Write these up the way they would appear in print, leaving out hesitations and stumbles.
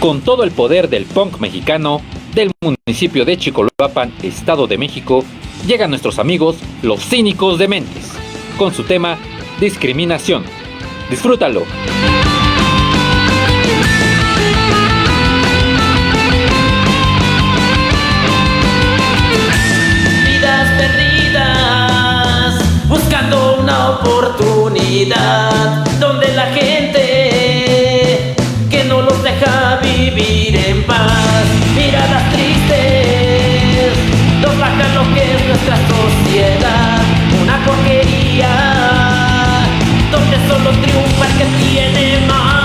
Con todo el poder del punk mexicano, del municipio de Chicoloapan, Estado de México, llegan nuestros amigos Los Cínicos Dementes, con su tema Discriminación. Disfrútalo. Vidas perdidas, buscando una oportunidad, donde la gente que no los deja vivir en paz. Miradas tristes, nos bajan lo que es nuestra sociedad. Una porquería, donde solo triunfa el que tiene más.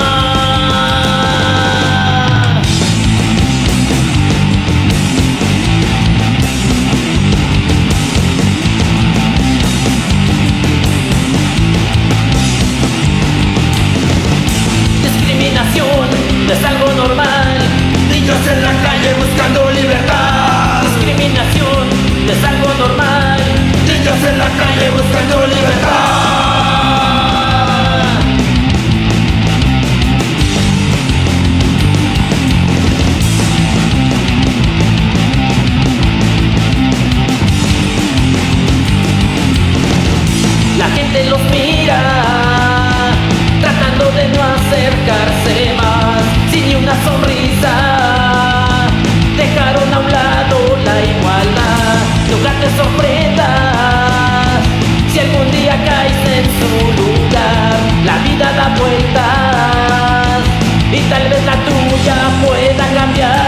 Discriminación es algo normal. Niños en la calle buscando libertad. Discriminación es algo normal. Niños en la calle buscando libertad. La gente los mira, tratando de no acercarse más, sin ni una sonrisa, dejaron a un lado la igualdad. Nunca te sorprendas si algún día caes en su lugar. La vida da vueltas y tal vez la tuya pueda cambiar.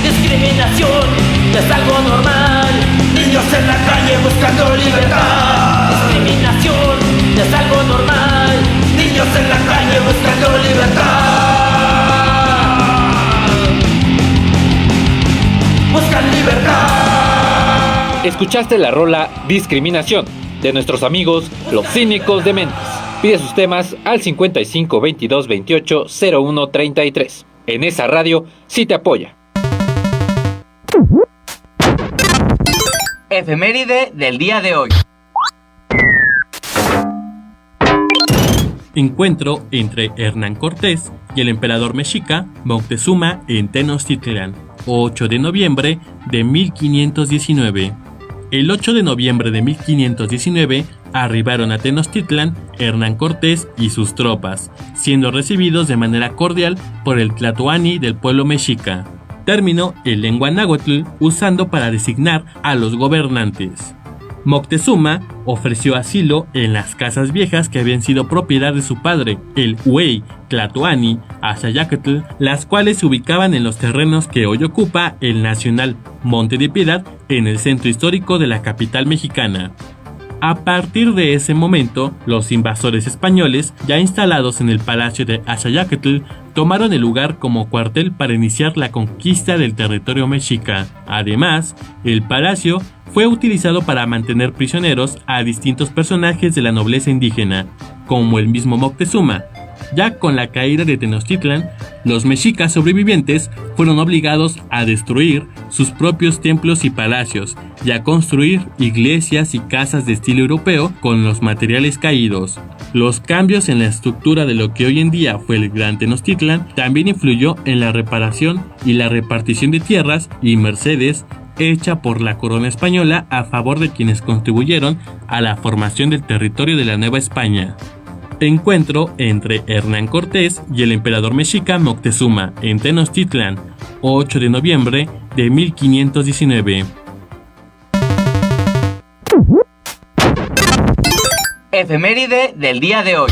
Discriminación es algo normal. Niños en la calle buscando libertad. Discriminación es algo normal. Niños en la calle buscando libertad. Buscan libertad. Escuchaste la rola Discriminación de nuestros amigos Los Cínicos Dementes. Pide sus temas al 55 22 28 01 33. En esa radio sí te apoya. Efeméride del día de hoy. Encuentro entre Hernán Cortés y el emperador mexica Moctezuma en Tenochtitlán, 8 de noviembre de 1519. El 8 de noviembre de 1519 arribaron a Tenochtitlán Hernán Cortés y sus tropas, siendo recibidos de manera cordial por el tlatoani del pueblo mexica, término en lengua náhuatl usando para designar a los gobernantes. Moctezuma ofreció asilo en las casas viejas que habían sido propiedad de su padre, el Huey Tlatoani Axayacatl, las cuales se ubicaban en los terrenos que hoy ocupa el Nacional Monte de Piedad en el centro histórico de la capital mexicana. A partir de ese momento, los invasores españoles, ya instalados en el palacio de Axayacatl, tomaron el lugar como cuartel para iniciar la conquista del territorio mexica. Además, el palacio fue utilizado para mantener prisioneros a distintos personajes de la nobleza indígena, como el mismo Moctezuma. Ya con la caída de Tenochtitlán, los mexicas sobrevivientes fueron obligados a destruir sus propios templos y palacios y a construir iglesias y casas de estilo europeo con los materiales caídos. Los cambios en la estructura de lo que hoy en día fue el Gran Tenochtitlán también influyó en la reparación y la repartición de tierras y mercedes hecha por la corona española a favor de quienes contribuyeron a la formación del territorio de la Nueva España. Encuentro entre Hernán Cortés y el emperador mexica Moctezuma en Tenochtitlán, 8 de noviembre de 1519. Efeméride del día de hoy.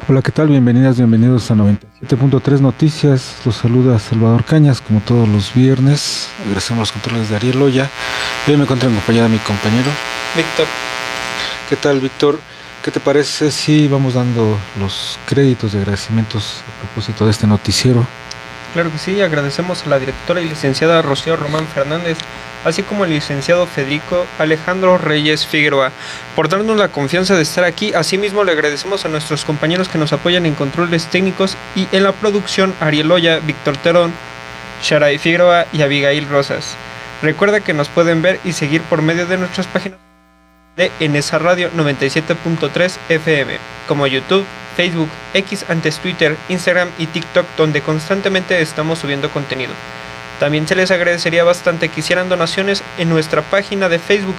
Hola, ¿qué tal? Bienvenidas, bienvenidos a 97.3 Noticias. Los saluda Salvador Cañas, como todos los viernes. Agradecemos los controles de Ariel Loya. Hoy me encuentro en compañía de mi compañero Víctor. ¿Qué tal, Víctor? ¿Qué te parece si vamos dando los créditos de agradecimientos a propósito de este noticiero? Claro que sí, agradecemos a la directora y licenciada Rocío Román Fernández, así como al licenciado Federico Alejandro Reyes Figueroa, por darnos la confianza de estar aquí. Asimismo, le agradecemos a nuestros compañeros que nos apoyan en controles técnicos y en la producción: Ariel Loya, Víctor Terón, Sharay Figueroa y Abigail Rosas. Recuerda que nos pueden ver y seguir por medio de nuestras páginas. en esa radio 97.3 FM, como YouTube, Facebook, X antes Twitter, Instagram y TikTok, donde constantemente estamos subiendo contenido. También se les agradecería bastante que hicieran donaciones en nuestra página de Facebook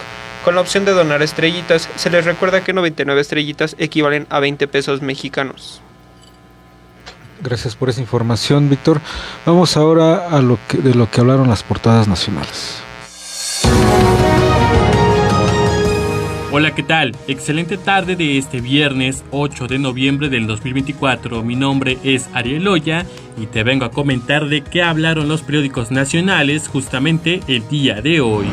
con la opción de donar estrellitas. Se les recuerda que 99 estrellitas equivalen a 20 pesos mexicanos. Gracias por esa información, Víctor. Vamos ahora a de lo que hablaron las portadas nacionales. Hola, ¿qué tal? Excelente tarde de este viernes 8 de noviembre del 2024. Mi nombre es Ariel Loya y te vengo a comentar de qué hablaron los periódicos nacionales justamente el día de hoy.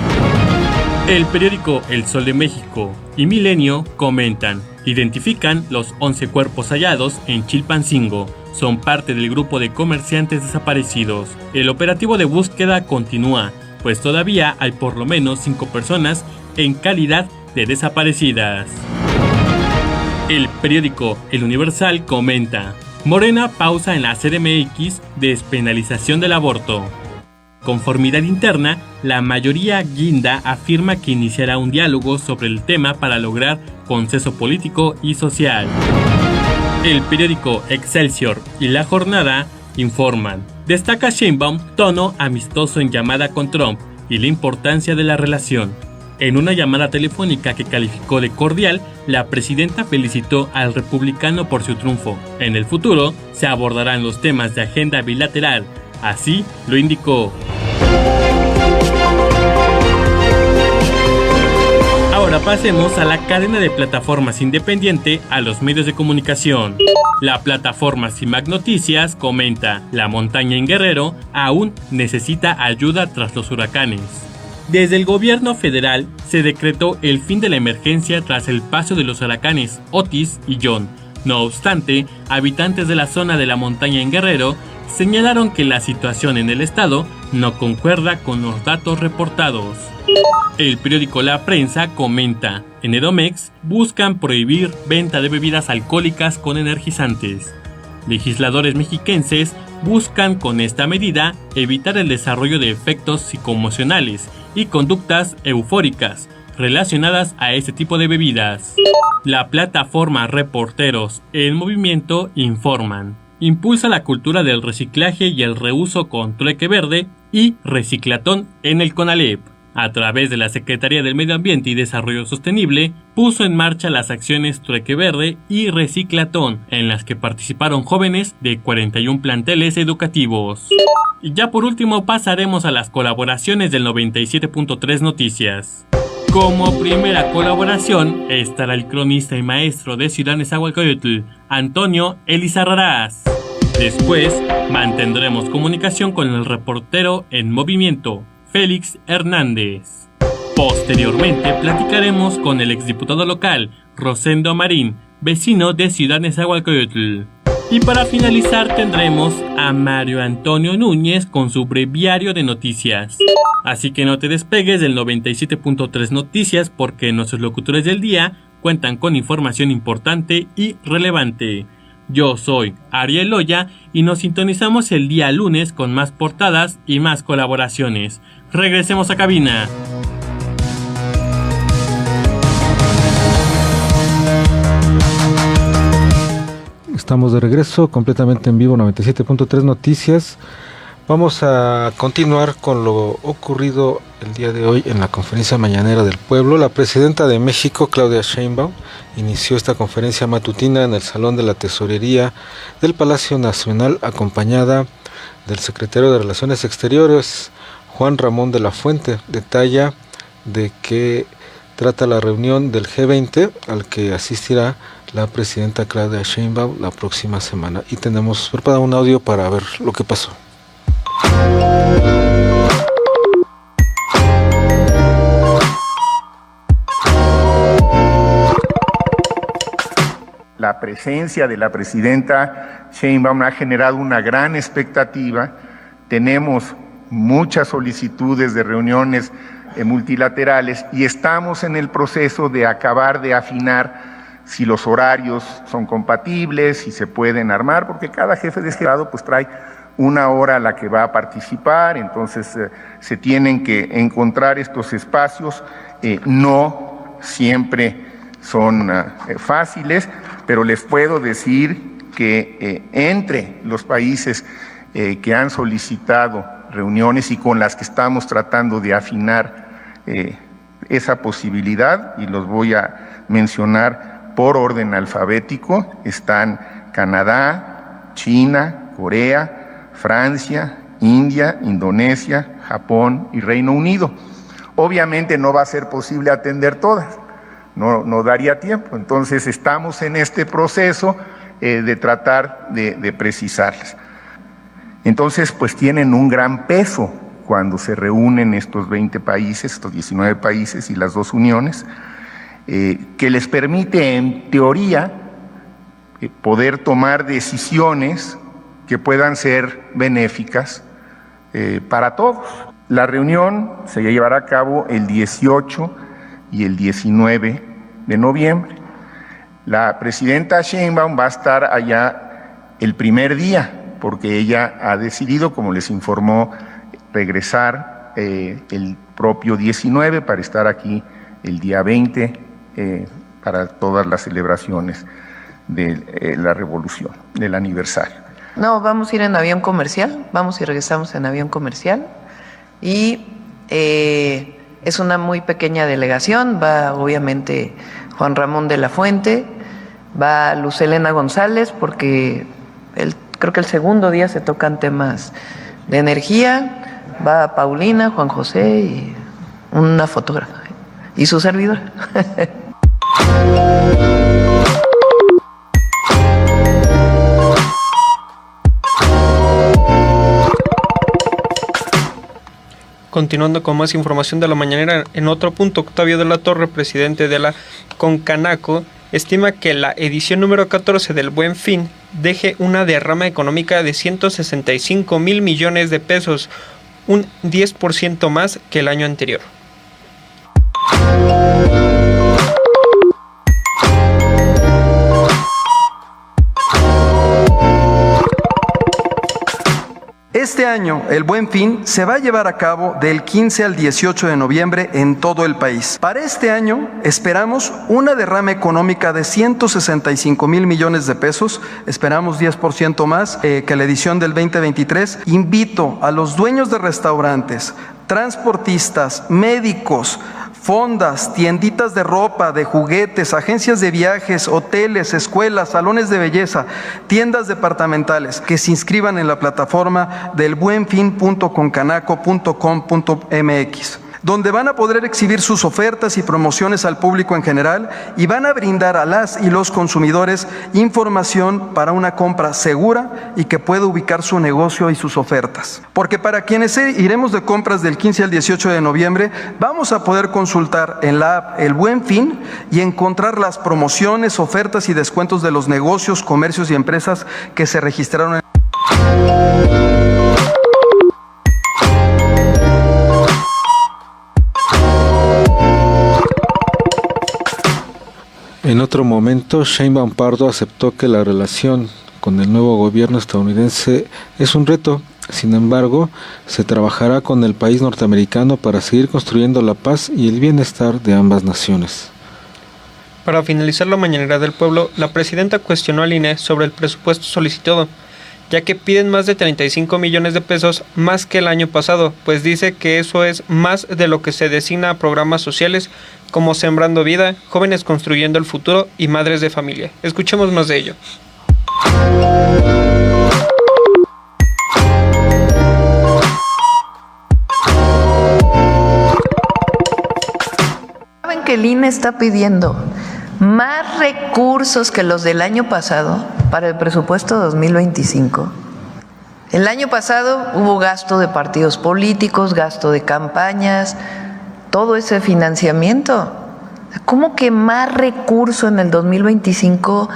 El periódico El Sol de México y Milenio comentan, identifican los 11 cuerpos hallados en Chilpancingo. Son parte del grupo de comerciantes desaparecidos. El operativo de búsqueda continúa, pues todavía hay por lo menos 5 personas en calidad de desaparecidas. El periódico El Universal comenta, Morena pausa en la CDMX despenalización del aborto. Conformidad interna, la mayoría guinda afirma que iniciará un diálogo sobre el tema para lograr consenso político y social. El periódico Excelsior y La Jornada informan, destaca Sheinbaum tono amistoso en llamada con Trump y la importancia de la relación. En una llamada telefónica que calificó de cordial, la presidenta felicitó al republicano por su triunfo. En el futuro, se abordarán los temas de agenda bilateral. Así lo indicó. Ahora pasemos a la cadena de plataformas independiente a los medios de comunicación. La plataforma CIMAC Noticias comenta, la montaña en Guerrero aún necesita ayuda tras los huracanes. Desde el gobierno federal se decretó el fin de la emergencia tras el paso de los huracanes Otis y John. No obstante, habitantes de la zona de la montaña en Guerrero señalaron que la situación en el estado no concuerda con los datos reportados. El periódico La Prensa comenta, en Edomex buscan prohibir venta de bebidas alcohólicas con energizantes. Legisladores mexiquenses buscan con esta medida evitar el desarrollo de efectos psicoemocionales y conductas eufóricas relacionadas a este tipo de bebidas. La plataforma Reporteros en Movimiento informan, impulsa la cultura del reciclaje y el reuso con trueque verde y reciclatón en el CONALEP. A través de la Secretaría del Medio Ambiente y Desarrollo Sostenible, puso en marcha las acciones Trueque Verde y Reciclatón, en las que participaron jóvenes de 41 planteles educativos. Y ya por último pasaremos a las colaboraciones del 97.3 Noticias. Como primera colaboración estará el cronista y maestro de Ciudad Nezahualcóyotl, Antonio Elizarrarás. Después mantendremos comunicación con el reportero en movimiento, Félix Hernández. Posteriormente platicaremos con el exdiputado local, Rosendo Marín, vecino de Ciudad Nezahualcóyotl. Y para finalizar tendremos a Mario Antonio Núñez con su breviario de noticias. Así que no te despegues del 97.3 Noticias porque nuestros locutores del día cuentan con información importante y relevante. Yo soy Ariel Loya y nos sintonizamos el día lunes con más portadas y más colaboraciones. Regresemos a cabina. Estamos de regreso completamente en vivo, 97.3 Noticias. Vamos a continuar con lo ocurrido el día de hoy en la conferencia mañanera del pueblo. La presidenta de México, Claudia Sheinbaum, inició esta conferencia matutina en el Salón de la Tesorería del Palacio Nacional, acompañada del secretario de Relaciones Exteriores, Juan Ramón de la Fuente. Detalla de qué trata la reunión del G20 al que asistirá la presidenta Claudia Sheinbaum la próxima semana. Y tenemos preparado un audio para ver lo que pasó. La presencia de la presidenta Sheinbaum ha generado una gran expectativa. Tenemos muchas solicitudes de reuniones multilaterales y estamos en el proceso de acabar de afinar si los horarios son compatibles, si se pueden armar, porque cada jefe de Estado pues trae una hora a la que va a participar, entonces se tienen que encontrar estos espacios. No siempre son fáciles, pero les puedo decir que entre los países que han solicitado reuniones y con las que estamos tratando de afinar esa posibilidad, y los voy a mencionar por orden alfabético, están Canadá, China, Corea, Francia, India, Indonesia, Japón y Reino Unido. Obviamente no va a ser posible atender todas, no daría tiempo, entonces estamos en este proceso de tratar de precisarlas. Entonces, pues tienen un gran peso cuando se reúnen estos 20 países, estos 19 países y las dos uniones, que les permite, en teoría, poder tomar decisiones que puedan ser benéficas para todos. La reunión se llevará a cabo el 18 y el 19 de noviembre. La presidenta Sheinbaum va a estar allá el primer día, porque ella ha decidido, como les informó, regresar el propio 19 para estar aquí el día 20 para todas las celebraciones de la revolución, del aniversario. No, vamos a ir en avión comercial, vamos y regresamos en avión comercial, y es una muy pequeña delegación. Va obviamente Juan Ramón de la Fuente, va Luz Helena González, porque creo que el segundo día se tocan temas de energía, va Paulina, Juan José y una fotógrafa y su servidor. Continuando con más información de la mañanera, en otro punto, Octavio de la Torre, presidente de la Concanaco, estima que la edición número 14 del Buen Fin deje una derrama económica de 165,000 millones de pesos, un 10% más que el año anterior. Este año, el Buen Fin se va a llevar a cabo del 15 al 18 de noviembre en todo el país. Para este año, esperamos una derrama económica de 165,000 millones de pesos, esperamos 10% más que la edición del 2023. Invito a los dueños de restaurantes, transportistas, médicos, fondas, tienditas de ropa, de juguetes, agencias de viajes, hoteles, escuelas, salones de belleza, tiendas departamentales, que se inscriban en la plataforma del buenfin.concanaco.com.mx, donde van a poder exhibir sus ofertas y promociones al público en general y van a brindar a las y los consumidores información para una compra segura y que pueda ubicar su negocio y sus ofertas. Porque para quienes iremos de compras del 15 al 18 de noviembre, vamos a poder consultar en la app El Buen Fin y encontrar las promociones, ofertas y descuentos de los negocios, comercios y empresas que se registraron en... En otro momento, Sheinbaum Pardo aceptó que la relación con el nuevo gobierno estadounidense es un reto. Sin embargo, se trabajará con el país norteamericano para seguir construyendo la paz y el bienestar de ambas naciones. Para finalizar la mañanera del pueblo, la presidenta cuestionó al INE sobre el presupuesto solicitado, ya que piden más de 35 millones de pesos más que el año pasado, pues dice que eso es más de lo que se designa a programas sociales como Sembrando Vida, Jóvenes Construyendo el Futuro y Madres de Familia. Escuchemos más de ello. ¿Saben que el INE está pidiendo más recursos que los del año pasado para el presupuesto 2025? El año pasado hubo gasto de partidos políticos, gasto de campañas, todo ese financiamiento. ¿Cómo que más recurso en el 2025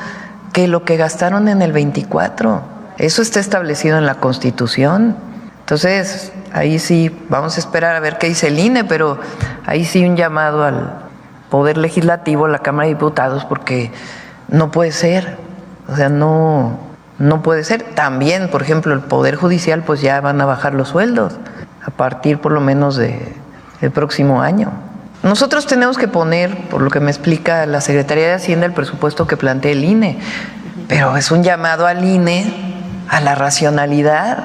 que lo que gastaron en el 24? Eso está establecido en la Constitución. Entonces, ahí sí, vamos a esperar a ver qué dice el INE, pero ahí sí un llamado al Poder Legislativo, la Cámara de Diputados, porque no puede ser, o sea, no puede ser. También, por ejemplo, el Poder Judicial, pues ya van a bajar los sueldos a partir por lo menos del próximo año. Nosotros tenemos que poner, por lo que me explica la Secretaría de Hacienda, el presupuesto que plantea el INE, pero es un llamado al INE a la racionalidad.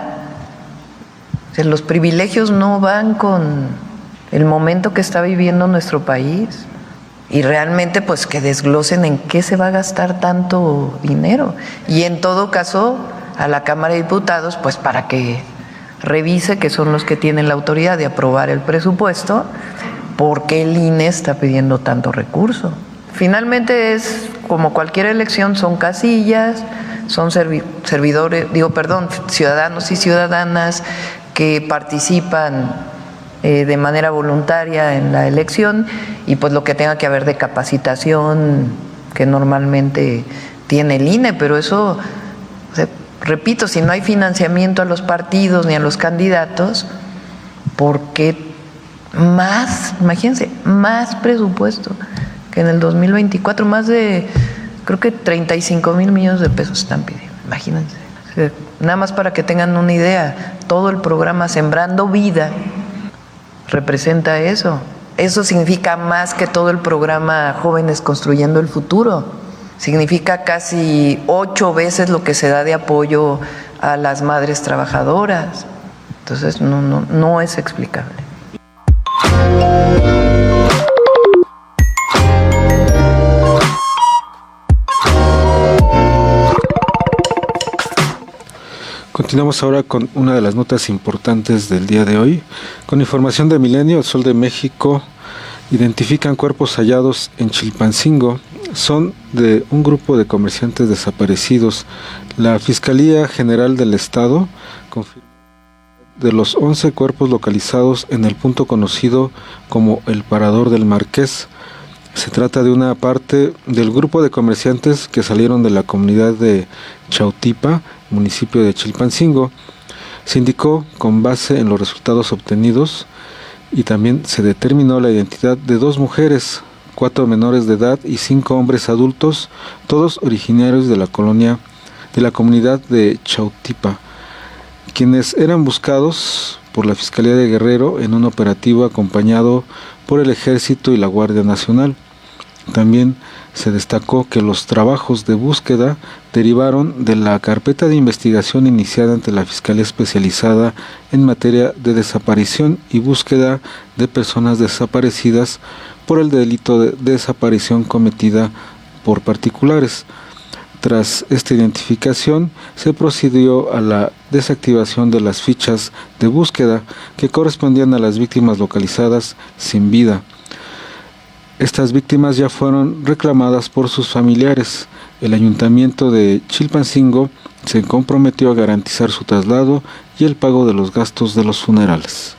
O sea, los privilegios no van con el momento que está viviendo nuestro país, y realmente pues que desglosen en qué se va a gastar tanto dinero, y en todo caso a la Cámara de Diputados pues para que revise, que son los que tienen la autoridad de aprobar el presupuesto, por qué el INE está pidiendo tanto recurso. Finalmente es como cualquier elección, son casillas, son ciudadanos y ciudadanas que participan de manera voluntaria en la elección, y pues lo que tenga que haber de capacitación que normalmente tiene el INE, pero eso, o sea, repito, si no hay financiamiento a los partidos ni a los candidatos, ¿por qué más, imagínense, más presupuesto que en el 2024? Más de, creo que 35,000 millones de pesos están pidiendo, imagínense. O sea, nada más para que tengan una idea, todo el programa Sembrando Vida representa eso. Eso significa más que todo el programa Jóvenes Construyendo el Futuro. Significa casi 8 veces lo que se da de apoyo a las madres trabajadoras. Entonces no es explicable. Continuamos ahora con una de las notas importantes del día de hoy. Con información de Milenio, El Sol de México identifican cuerpos hallados en Chilpancingo. Son de un grupo de comerciantes desaparecidos. La Fiscalía General del Estado confirmó de los 11 cuerpos localizados en el punto conocido como el Parador del Marqués. Se trata de una parte del grupo de comerciantes que salieron de la comunidad de Chautipa, municipio de Chilpancingo. Se indicó con base en los resultados obtenidos, y también se determinó la identidad de 2 mujeres, 4 menores de edad y 5 hombres adultos, todos originarios de la comunidad de Chautipa, quienes eran buscados por la Fiscalía de Guerrero en un operativo acompañado por el Ejército y la Guardia Nacional. También se destacó que los trabajos de búsqueda derivaron de la carpeta de investigación iniciada ante la Fiscalía Especializada en materia de desaparición y búsqueda de personas desaparecidas por el delito de desaparición cometida por particulares. Tras esta identificación, se procedió a la desactivación de las fichas de búsqueda que correspondían a las víctimas localizadas sin vida. Estas víctimas ya fueron reclamadas por sus familiares. El Ayuntamiento de Chilpancingo se comprometió a garantizar su traslado y el pago de los gastos de los funerales.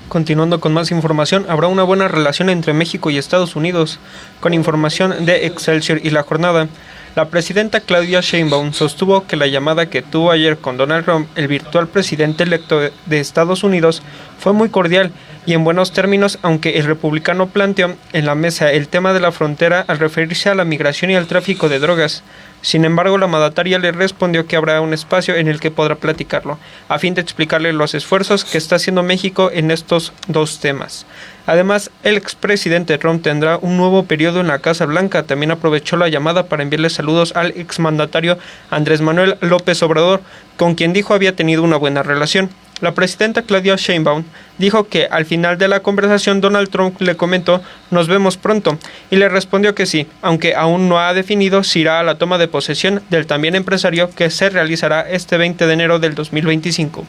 Continuando con más información, habrá una buena relación entre México y Estados Unidos. Con información de Excelsior y La Jornada, la presidenta Claudia Sheinbaum sostuvo que la llamada que tuvo ayer con Donald Trump, el virtual presidente electo de Estados Unidos, fue muy cordial y en buenos términos, aunque el republicano planteó en la mesa el tema de la frontera al referirse a la migración y al tráfico de drogas. Sin embargo, la mandataria le respondió que habrá un espacio en el que podrá platicarlo, a fin de explicarle los esfuerzos que está haciendo México en estos 2 temas. Además, el expresidente Trump tendrá un nuevo periodo en la Casa Blanca. También aprovechó la llamada para enviarle saludos al exmandatario Andrés Manuel López Obrador, con quien dijo había tenido una buena relación. La presidenta Claudia Sheinbaum dijo que al final de la conversación Donald Trump le comentó "nos vemos pronto" y le respondió que sí, aunque aún no ha definido si irá a la toma de posesión del también empresario que se realizará este 20 de enero del 2025.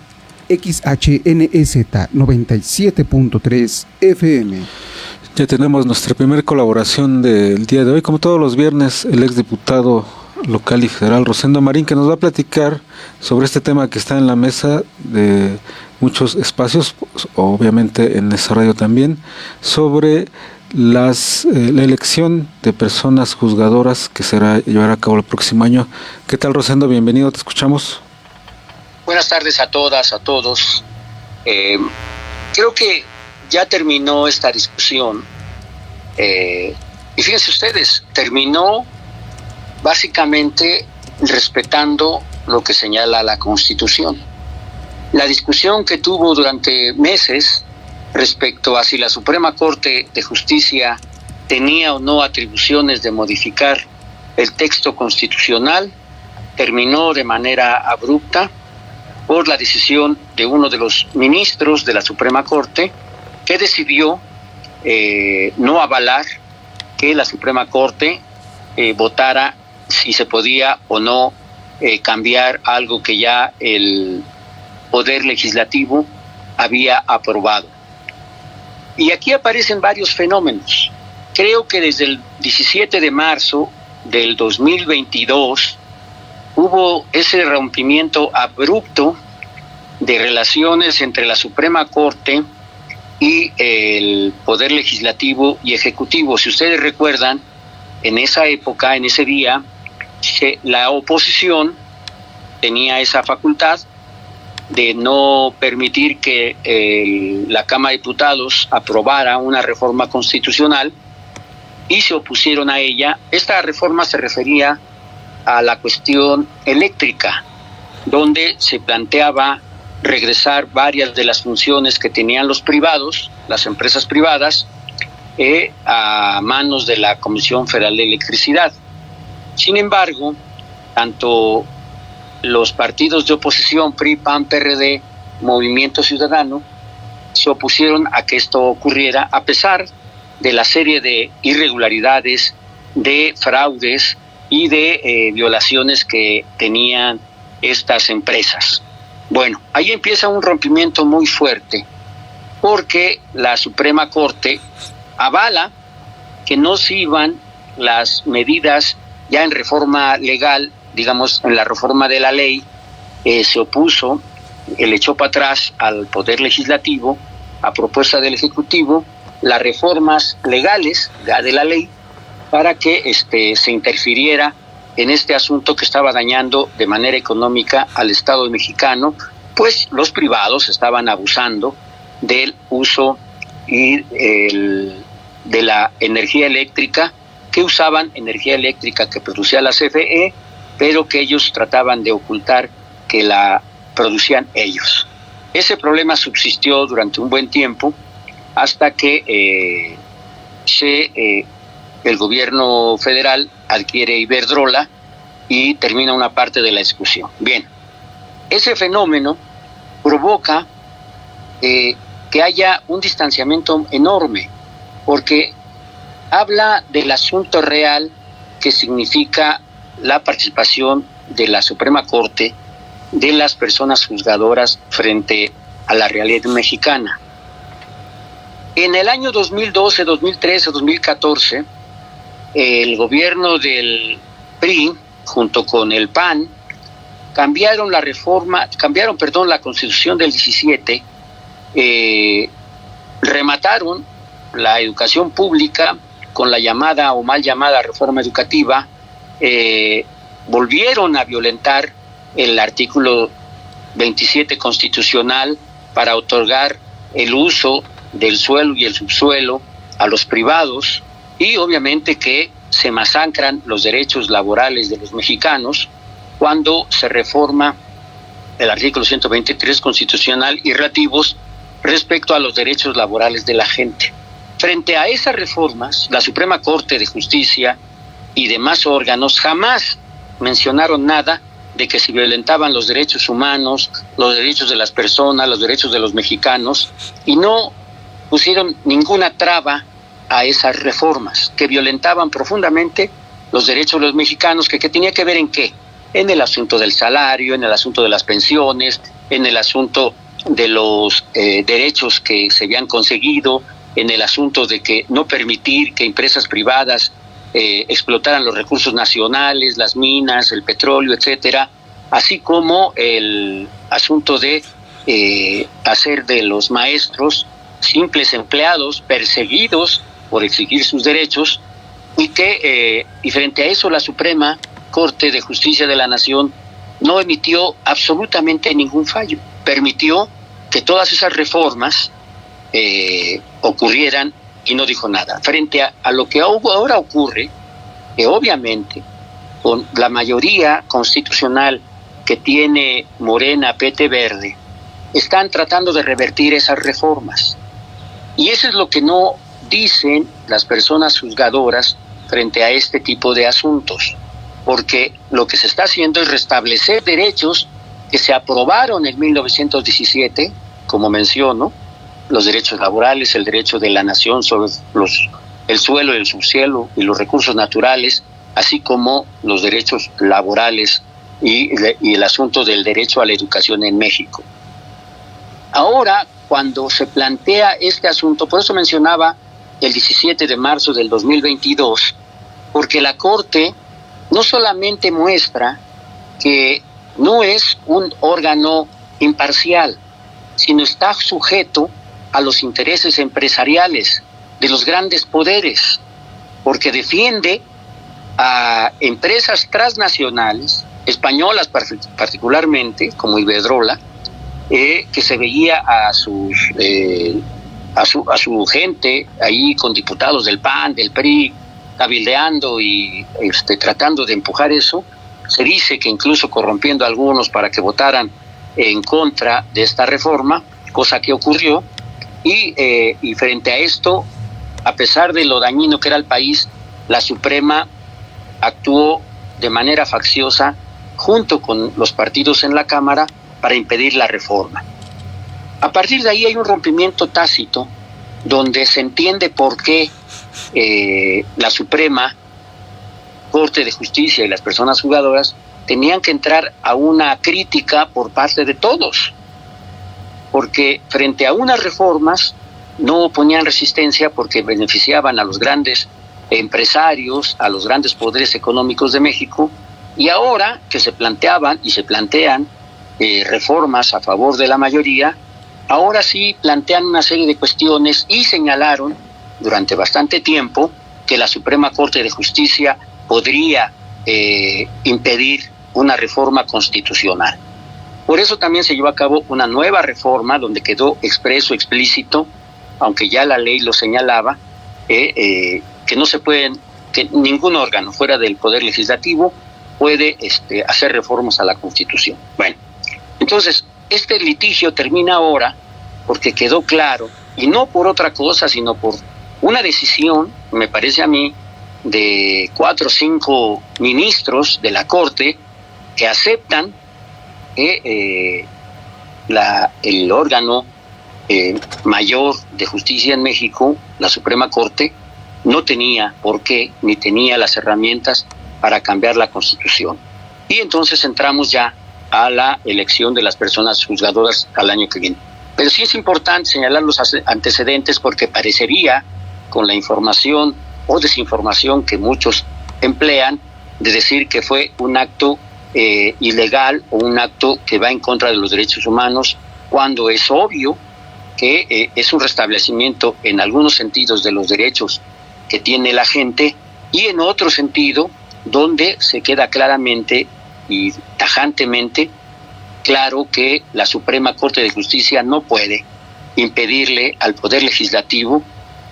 XHNZ 97.3 FM. Ya tenemos nuestra primera colaboración del día de hoy. Como todos los viernes, el exdiputado local y federal Rosendo Marín, que nos va a platicar sobre este tema que está en la mesa de muchos espacios, obviamente en esa radio también, sobre la elección de personas juzgadoras que llevará a cabo el próximo año. ¿Qué tal, Rosendo? Bienvenido, te escuchamos. Buenas tardes a todas, a todos. Creo que ya terminó esta discusión y fíjense ustedes, terminó básicamente respetando lo que señala la Constitución. La discusión que tuvo durante meses respecto a si la Suprema Corte de Justicia tenía o no atribuciones de modificar el texto constitucional, terminó de manera abrupta por la decisión de uno de los ministros de la Suprema Corte, que decidió no avalar que la Suprema Corte votara si se podía o no cambiar algo que ya el Poder Legislativo había aprobado. Y aquí aparecen varios fenómenos. Creo que desde el 17 de marzo del 2022 hubo ese rompimiento abrupto de relaciones entre la Suprema Corte y el Poder Legislativo y Ejecutivo. Si ustedes recuerdan, en esa época, en ese día, la oposición tenía esa facultad de no permitir que la Cámara de Diputados aprobara una reforma constitucional y se opusieron a ella. Esta reforma se refería a la cuestión eléctrica, donde se planteaba regresar varias de las funciones que tenían los privados, las empresas privadas, a manos de la Comisión Federal de Electricidad. Sin embargo, tanto los partidos de oposición, PRI, PAN, PRD, Movimiento Ciudadano, se opusieron a que esto ocurriera, a pesar de la serie de irregularidades, de fraudes y de violaciones que tenían estas empresas. Bueno, ahí empieza un rompimiento muy fuerte, porque la Suprema Corte avala que no sirvan las medidas ya en reforma legal, digamos, en la reforma de la ley, se opuso, le echó para atrás al Poder Legislativo, a propuesta del Ejecutivo, las reformas legales ya de la ley, para que se interfiriera en este asunto que estaba dañando de manera económica al Estado mexicano, pues los privados estaban abusando del uso y de la energía eléctrica, que usaban energía eléctrica que producía la CFE, pero que ellos trataban de ocultar que la producían ellos. Ese problema subsistió durante un buen tiempo hasta que el gobierno federal adquiere Iberdrola y termina una parte de la discusión. Bien, ese fenómeno provoca que haya un distanciamiento enorme, porque habla del asunto real que significa la participación de la Suprema Corte, de las personas juzgadoras frente a la realidad mexicana. En el año 2012, 2013, 2014, el gobierno del PRI, junto con el PAN, cambiaron la Constitución del 17, remataron la educación pública con la llamada o mal llamada reforma educativa, volvieron a violentar el artículo 27 constitucional para otorgar el uso del suelo y el subsuelo a los privados, y obviamente que se masacran los derechos laborales de los mexicanos cuando se reforma el artículo 123 constitucional y relativos respecto a los derechos laborales de la gente. Frente a esas reformas, la Suprema Corte de Justicia y demás órganos jamás mencionaron nada de que se violentaban los derechos humanos, los derechos de las personas, los derechos de los mexicanos, y no pusieron ninguna traba a esas reformas que violentaban profundamente los derechos de los mexicanos, que tenía que ver en qué, en el asunto del salario, en el asunto de las pensiones, en el asunto de los derechos que se habían conseguido, en el asunto de que no permitir que empresas privadas explotaran los recursos nacionales, las minas, el petróleo, etcétera, así como el asunto de hacer de los maestros simples empleados perseguidos por exigir sus derechos, y frente a eso la Suprema Corte de Justicia de la Nación no emitió absolutamente ningún fallo, permitió que todas esas reformas ocurrieran y no dijo nada. Frente a lo que ahora ocurre, que obviamente con la mayoría constitucional que tiene Morena, PT Verde, están tratando de revertir esas reformas. Y eso es lo que no dicen las personas juzgadoras frente a este tipo de asuntos, porque lo que se está haciendo es restablecer derechos que se aprobaron en 1917, como menciono, los derechos laborales, el derecho de la nación sobre el suelo y el subsuelo y los recursos naturales, así como los derechos laborales y el asunto del derecho a la educación en México. Ahora, cuando se plantea este asunto, por eso mencionaba el 17 de marzo del 2022, porque la Corte no solamente muestra que no es un órgano imparcial, sino está sujeto a los intereses empresariales de los grandes poderes, porque defiende a empresas transnacionales, españolas particularmente, como Iberdrola, que se veía a su gente ahí con diputados del PAN, del PRI, cabildeando y tratando de empujar eso. Se dice que incluso corrompiendo a algunos para que votaran en contra de esta reforma, cosa que ocurrió, y frente a esto, a pesar de lo dañino que era el país, la Suprema actuó de manera facciosa junto con los partidos en la Cámara para impedir la reforma. A partir de ahí hay un rompimiento tácito donde se entiende por qué la Suprema Corte de Justicia y las personas juzgadoras tenían que entrar a una crítica por parte de todos, porque frente a unas reformas no ponían resistencia porque beneficiaban a los grandes empresarios, a los grandes poderes económicos de México, y ahora que se planteaban y se plantean reformas a favor de la mayoría, ahora sí plantean una serie de cuestiones y señalaron durante bastante tiempo que la Suprema Corte de Justicia podría impedir una reforma constitucional. Por eso también se llevó a cabo una nueva reforma donde quedó explícito, aunque ya la ley lo señalaba, que no se pueden, que ningún órgano fuera del Poder Legislativo puede hacer reformas a la Constitución. Bueno, entonces este litigio termina ahora porque quedó claro, y no por otra cosa, sino por una decisión, me parece a mí, de 4 o 5 ministros de la Corte que aceptan que el órgano mayor de justicia en México, la Suprema Corte, no tenía por qué ni tenía las herramientas para cambiar la Constitución. Y entonces entramos ya a la elección de las personas juzgadoras al año que viene. Pero sí es importante señalar los antecedentes porque parecería, con la información o desinformación que muchos emplean, de decir que fue un acto ilegal o un acto que va en contra de los derechos humanos, cuando es obvio que es un restablecimiento en algunos sentidos de los derechos que tiene la gente, y en otro sentido donde se queda claramente y tajantemente claro que la Suprema Corte de Justicia no puede impedirle al Poder Legislativo,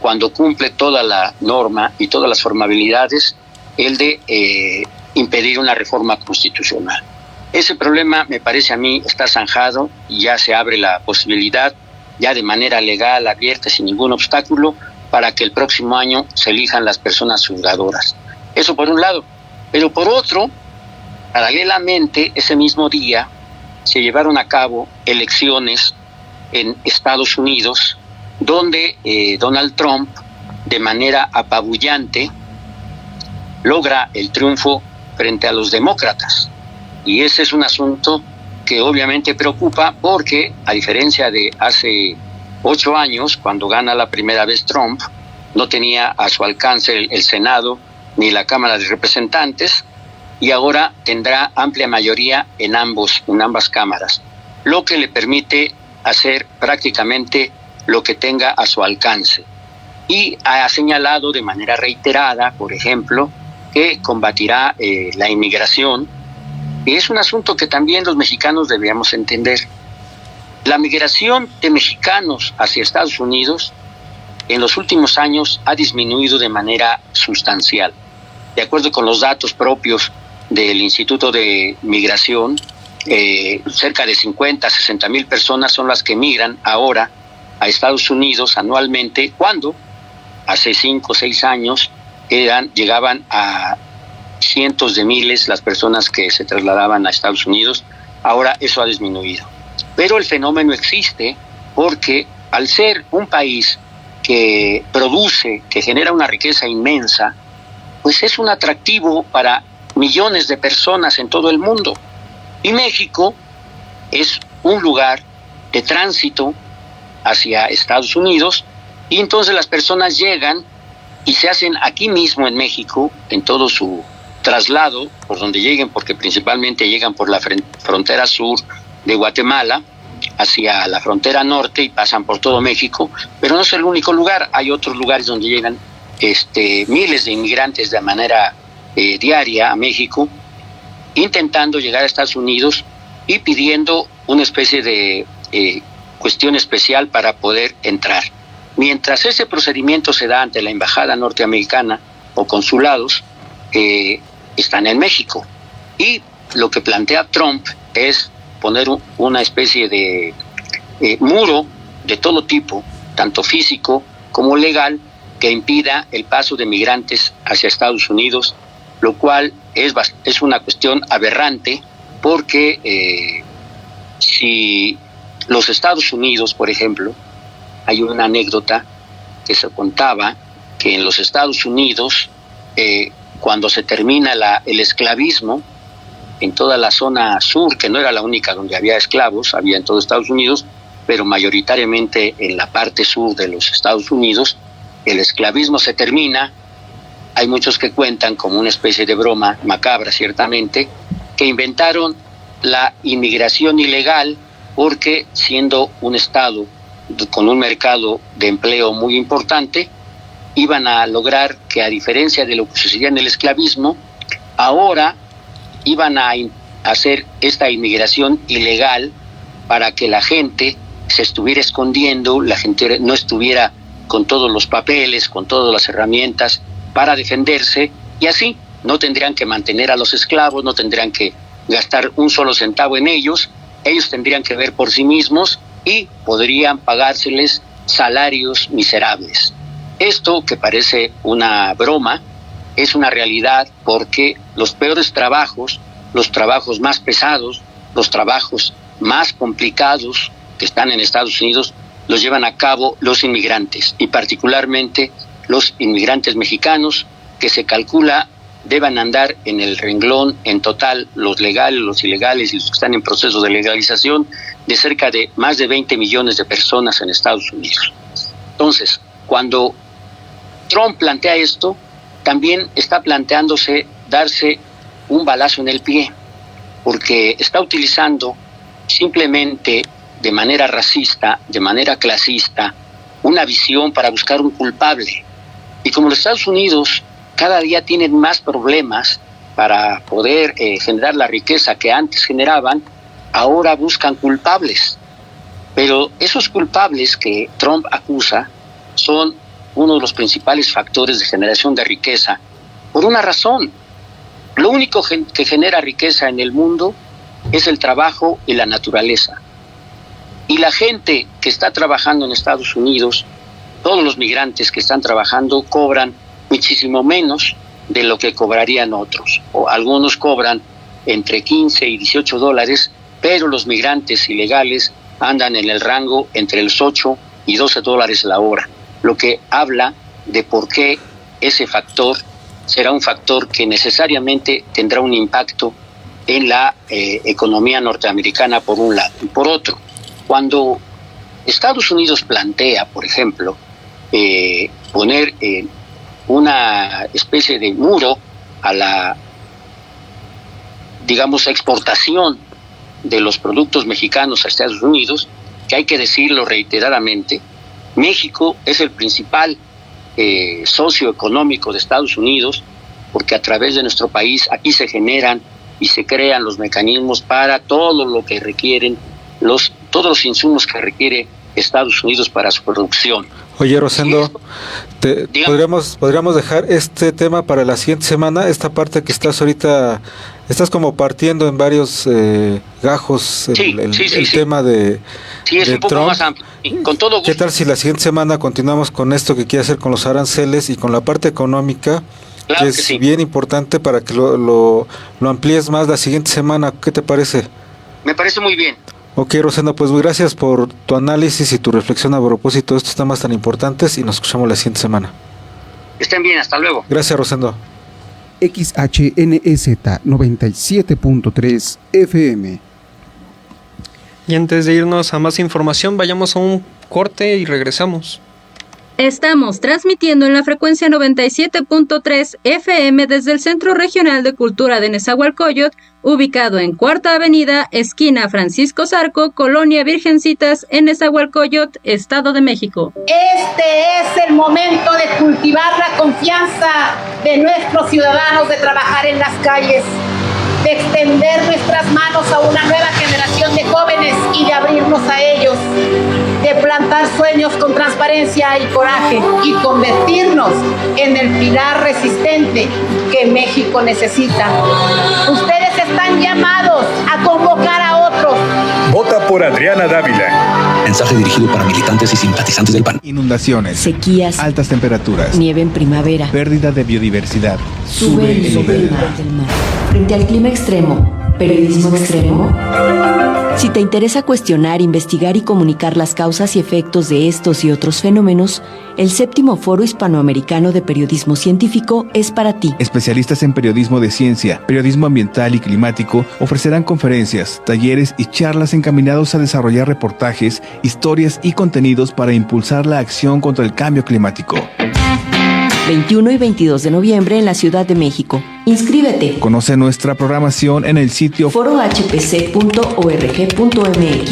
cuando cumple toda la norma y todas las formalidades, el de impedir una reforma constitucional. Ese problema, me parece a mí, está zanjado y ya se abre la posibilidad, ya de manera legal, abierta, sin ningún obstáculo, para que el próximo año se elijan las personas juzgadoras. Eso por un lado. Pero por otro, paralelamente, ese mismo día, se llevaron a cabo elecciones en Estados Unidos, donde Donald Trump, de manera apabullante, logra el triunfo frente a los demócratas. Y ese es un asunto que obviamente preocupa porque, a diferencia de hace 8 años, cuando gana la primera vez Trump, no tenía a su alcance el Senado ni la Cámara de Representantes, y ahora tendrá amplia mayoría en ambas cámaras, lo que le permite hacer prácticamente lo que tenga a su alcance. Y ha señalado de manera reiterada, por ejemplo, que combatirá la inmigración, y es un asunto que también los mexicanos deberíamos entender. La migración de mexicanos hacia Estados Unidos en los últimos años ha disminuido de manera sustancial. De acuerdo con los datos propios del Instituto de Migración, cerca de 50 a 60 mil personas son las que migran ahora a Estados Unidos anualmente, cuando hace 5 o 6 años llegaban a cientos de miles las personas que se trasladaban a Estados Unidos. Ahora eso ha disminuido. Pero el fenómeno existe porque al ser un país que produce, que genera una riqueza inmensa, pues es un atractivo para millones de personas en todo el mundo. Y México es un lugar de tránsito hacia Estados Unidos, y entonces las personas llegan y se hacen aquí mismo en México, en todo su traslado, por donde lleguen, porque principalmente llegan por la frontera sur de Guatemala hacia la frontera norte y pasan por todo México, pero no es el único lugar. Hay otros lugares donde llegan miles de inmigrantes de manera diaria a México, intentando llegar a Estados Unidos y pidiendo una especie de cuestión especial para poder entrar. Mientras ese procedimiento se da ante la embajada norteamericana o consulados, están en México. Y lo que plantea Trump es poner una especie de muro de todo tipo, tanto físico como legal, que impida el paso de migrantes hacia Estados Unidos, lo cual es una cuestión aberrante, porque si los Estados Unidos, por ejemplo, hay una anécdota que se contaba que en los Estados Unidos, cuando se termina el esclavismo, en toda la zona sur, que no era la única donde había esclavos, había en todo Estados Unidos, pero mayoritariamente en la parte sur de los Estados Unidos, el esclavismo se termina. Hay muchos que cuentan como una especie de broma macabra, ciertamente, que inventaron la inmigración ilegal, porque siendo un estado con un mercado de empleo muy importante, iban a lograr que, a diferencia de lo que sucedía en el esclavismo, ahora iban a hacer esta inmigración ilegal para que la gente se estuviera escondiendo, la gente no estuviera con todos los papeles, con todas las herramientas para defenderse, y así no tendrían que mantener a los esclavos, no tendrían que gastar un solo centavo en ellos tendrían que ver por sí mismos y podrían pagárseles salarios miserables. Esto, que parece una broma, es una realidad, porque los peores trabajos, los trabajos más pesados, los trabajos más complicados que están en Estados Unidos, los llevan a cabo los inmigrantes, y particularmente los inmigrantes mexicanos, que se calcula deben andar en el renglón en total, los legales, los ilegales y los que están en proceso de legalización, de cerca de más de 20 millones de personas en Estados Unidos. Entonces, cuando Trump plantea esto, también está planteándose darse un balazo en el pie, porque está utilizando simplemente de manera racista, de manera clasista, una visión para buscar un culpable. Y como los Estados Unidos cada día tienen más problemas para poder generar la riqueza que antes generaban, ahora buscan culpables. Pero esos culpables que Trump acusa son uno de los principales factores de generación de riqueza, por una razón. Lo único que genera riqueza en el mundo es el trabajo y la naturaleza. Y la gente que está trabajando en Estados Unidos, todos los migrantes que están trabajando, cobran muchísimo menos de lo que cobrarían otros. O algunos cobran entre 15 y 18 dólares, pero los migrantes ilegales andan en el rango entre los 8 y 12 dólares la hora, lo que habla de por qué ese factor será un factor que necesariamente tendrá un impacto en la economía norteamericana por un lado. Y por otro, cuando Estados Unidos plantea, por ejemplo, poner una especie de muro a la, digamos, exportación de los productos mexicanos a Estados Unidos, que hay que decirlo reiteradamente, México es el principal socio económico de Estados Unidos, porque a través de nuestro país aquí se generan y se crean los mecanismos para todo lo que requieren, todos los insumos que requiere Estados Unidos para su producción. Oye, Rosendo, podríamos dejar este tema para la siguiente semana, esta parte que estás ahorita estás como partiendo en varios gajos el tema de Sí, es de un poco Trump. más amplio. Y con todo gusto. ¿Qué tal si la siguiente semana continuamos con esto que quiere hacer con los aranceles y con la parte económica, Claro que es que sí. bien importante para que lo amplíes más la siguiente semana? ¿Qué te parece? Me parece muy bien. Ok, Rosendo, pues gracias por tu análisis y tu reflexión a propósito de estos temas tan importantes y nos escuchamos la siguiente semana. Estén bien, hasta luego. Gracias, Rosendo. XHNZ 97.3 FM. Y antes de irnos a más información, vayamos a un corte y regresamos. Estamos transmitiendo en la frecuencia 97.3 FM desde el Centro Regional de Cultura de Nezahualcóyotl, ubicado en Cuarta Avenida, esquina Francisco Zarco, Colonia Virgencitas, en Nezahualcóyotl, Estado de México. Este es el momento de cultivar la confianza de nuestros ciudadanos, de trabajar en las calles, de extender nuestras manos a una nueva generación de jóvenes y de abrirnos a ellos, de plantar sueños con transparencia y coraje y convertirnos en el pilar resistente que México necesita. Ustedes están llamados a convocar a otros. Vota por Adriana Dávila. Mensaje dirigido para militantes y simpatizantes del PAN. Inundaciones, sequías, altas temperaturas, nieve en primavera, pérdida de biodiversidad, sube el nivel del mar. Frente al clima extremo, periodismo extremo. Si te interesa cuestionar, investigar y comunicar las causas y efectos de estos y otros fenómenos, el 7º Foro Hispanoamericano de Periodismo Científico es para ti. Especialistas en periodismo de ciencia, periodismo ambiental y climático ofrecerán conferencias, talleres y charlas encaminados a desarrollar reportajes, historias y contenidos para impulsar la acción contra el cambio climático. 21 y 22 de noviembre en la Ciudad de México. Inscríbete. Conoce nuestra programación en el sitio forohpc.org.mx.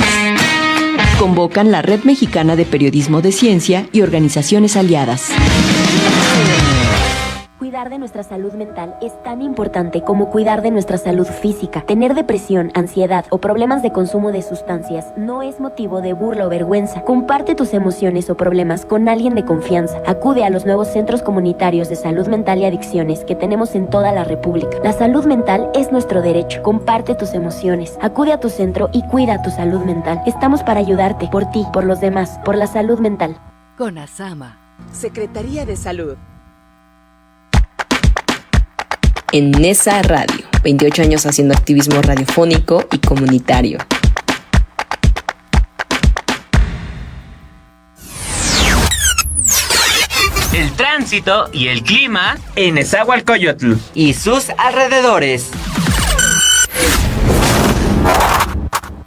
Convocan la Red Mexicana de Periodismo de Ciencia y organizaciones aliadas. Cuidar de nuestra salud mental es tan importante como cuidar de nuestra salud física. Tener depresión, ansiedad o problemas de consumo de sustancias no es motivo de burla o vergüenza. Comparte tus emociones o problemas con alguien de confianza. Acude a los nuevos centros comunitarios de salud mental y adicciones que tenemos en toda la República. La salud mental es nuestro derecho. Comparte tus emociones. Acude a tu centro y cuida tu salud mental. Estamos para ayudarte, por ti, por los demás, por la salud mental. CONASAMA, Secretaría de Salud. En Nesa Radio, 28 años haciendo activismo radiofónico y comunitario. El tránsito y el clima en Nezahualcóyotl y sus alrededores.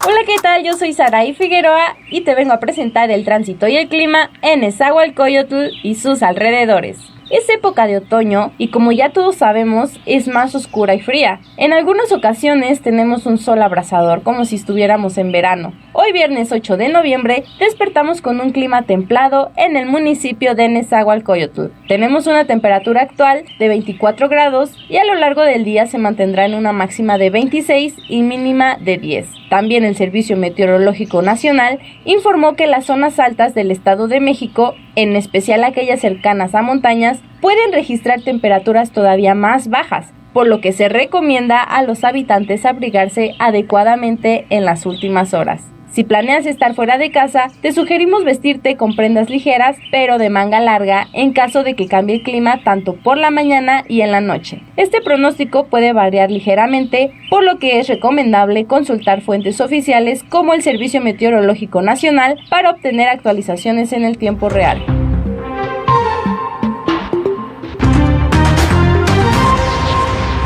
Hola, ¿qué tal? Yo soy Saraí Figueroa y te vengo a presentar el tránsito y el clima en Nezahualcóyotl y sus alrededores. Es época de otoño y, como ya todos sabemos, es más oscura y fría. En algunas ocasiones tenemos un sol abrasador, como si estuviéramos en verano. Hoy, viernes 8 de noviembre, despertamos con un clima templado en el municipio de Nezahualcóyotl. Tenemos una temperatura actual de 24 grados y a lo largo del día se mantendrá en una máxima de 26 y mínima de 10. También el Servicio Meteorológico Nacional informó que las zonas altas del Estado de México, en especial aquellas cercanas a montañas, pueden registrar temperaturas todavía más bajas, por lo que se recomienda a los habitantes abrigarse adecuadamente en las últimas horas. Si planeas estar fuera de casa, te sugerimos vestirte con prendas ligeras, pero de manga larga, en caso de que cambie el clima tanto por la mañana y en la noche. Este pronóstico puede variar ligeramente, por lo que es recomendable consultar fuentes oficiales como el Servicio Meteorológico Nacional para obtener actualizaciones en el tiempo real.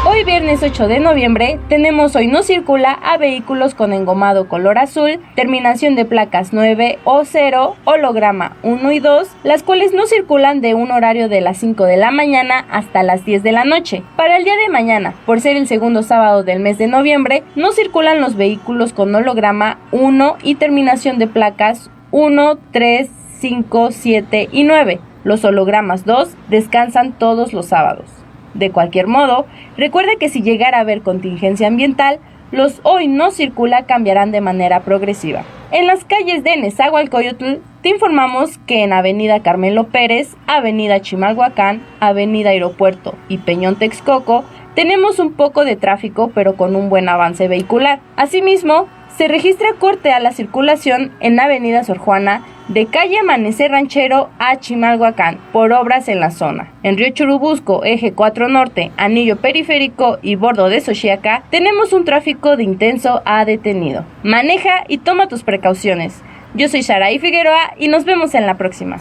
Hoy, viernes 8 de noviembre, tenemos Hoy No Circula a vehículos con engomado color azul, terminación de placas 9 o 0, holograma 1 y 2, las cuales no circulan de un horario de las 5 de la mañana hasta las 10 de la noche. Para el día de mañana, por ser el segundo sábado del mes de noviembre, no circulan los vehículos con holograma 1 y terminación de placas 1, 3, 5, 7 y 9. Los hologramas 2 descansan todos los sábados. De cualquier modo, recuerda que si llegara a haber contingencia ambiental, los Hoy No Circula cambiarán de manera progresiva. En las calles de Nezahualcóyotl, te informamos que en Avenida Carmelo Pérez, Avenida Chimalhuacán, Avenida Aeropuerto y Peñón Texcoco, tenemos un poco de tráfico, pero con un buen avance vehicular. Asimismo, se registra corte a la circulación en Avenida Sor Juana, de calle Amanecer Ranchero a Chimalhuacán, por obras en la zona. En Río Churubusco, eje 4 Norte, anillo periférico y bordo de Xochiaca, tenemos un tráfico de intenso a detenido. Maneja y toma tus precauciones. Yo soy Saraí Figueroa y nos vemos en la próxima.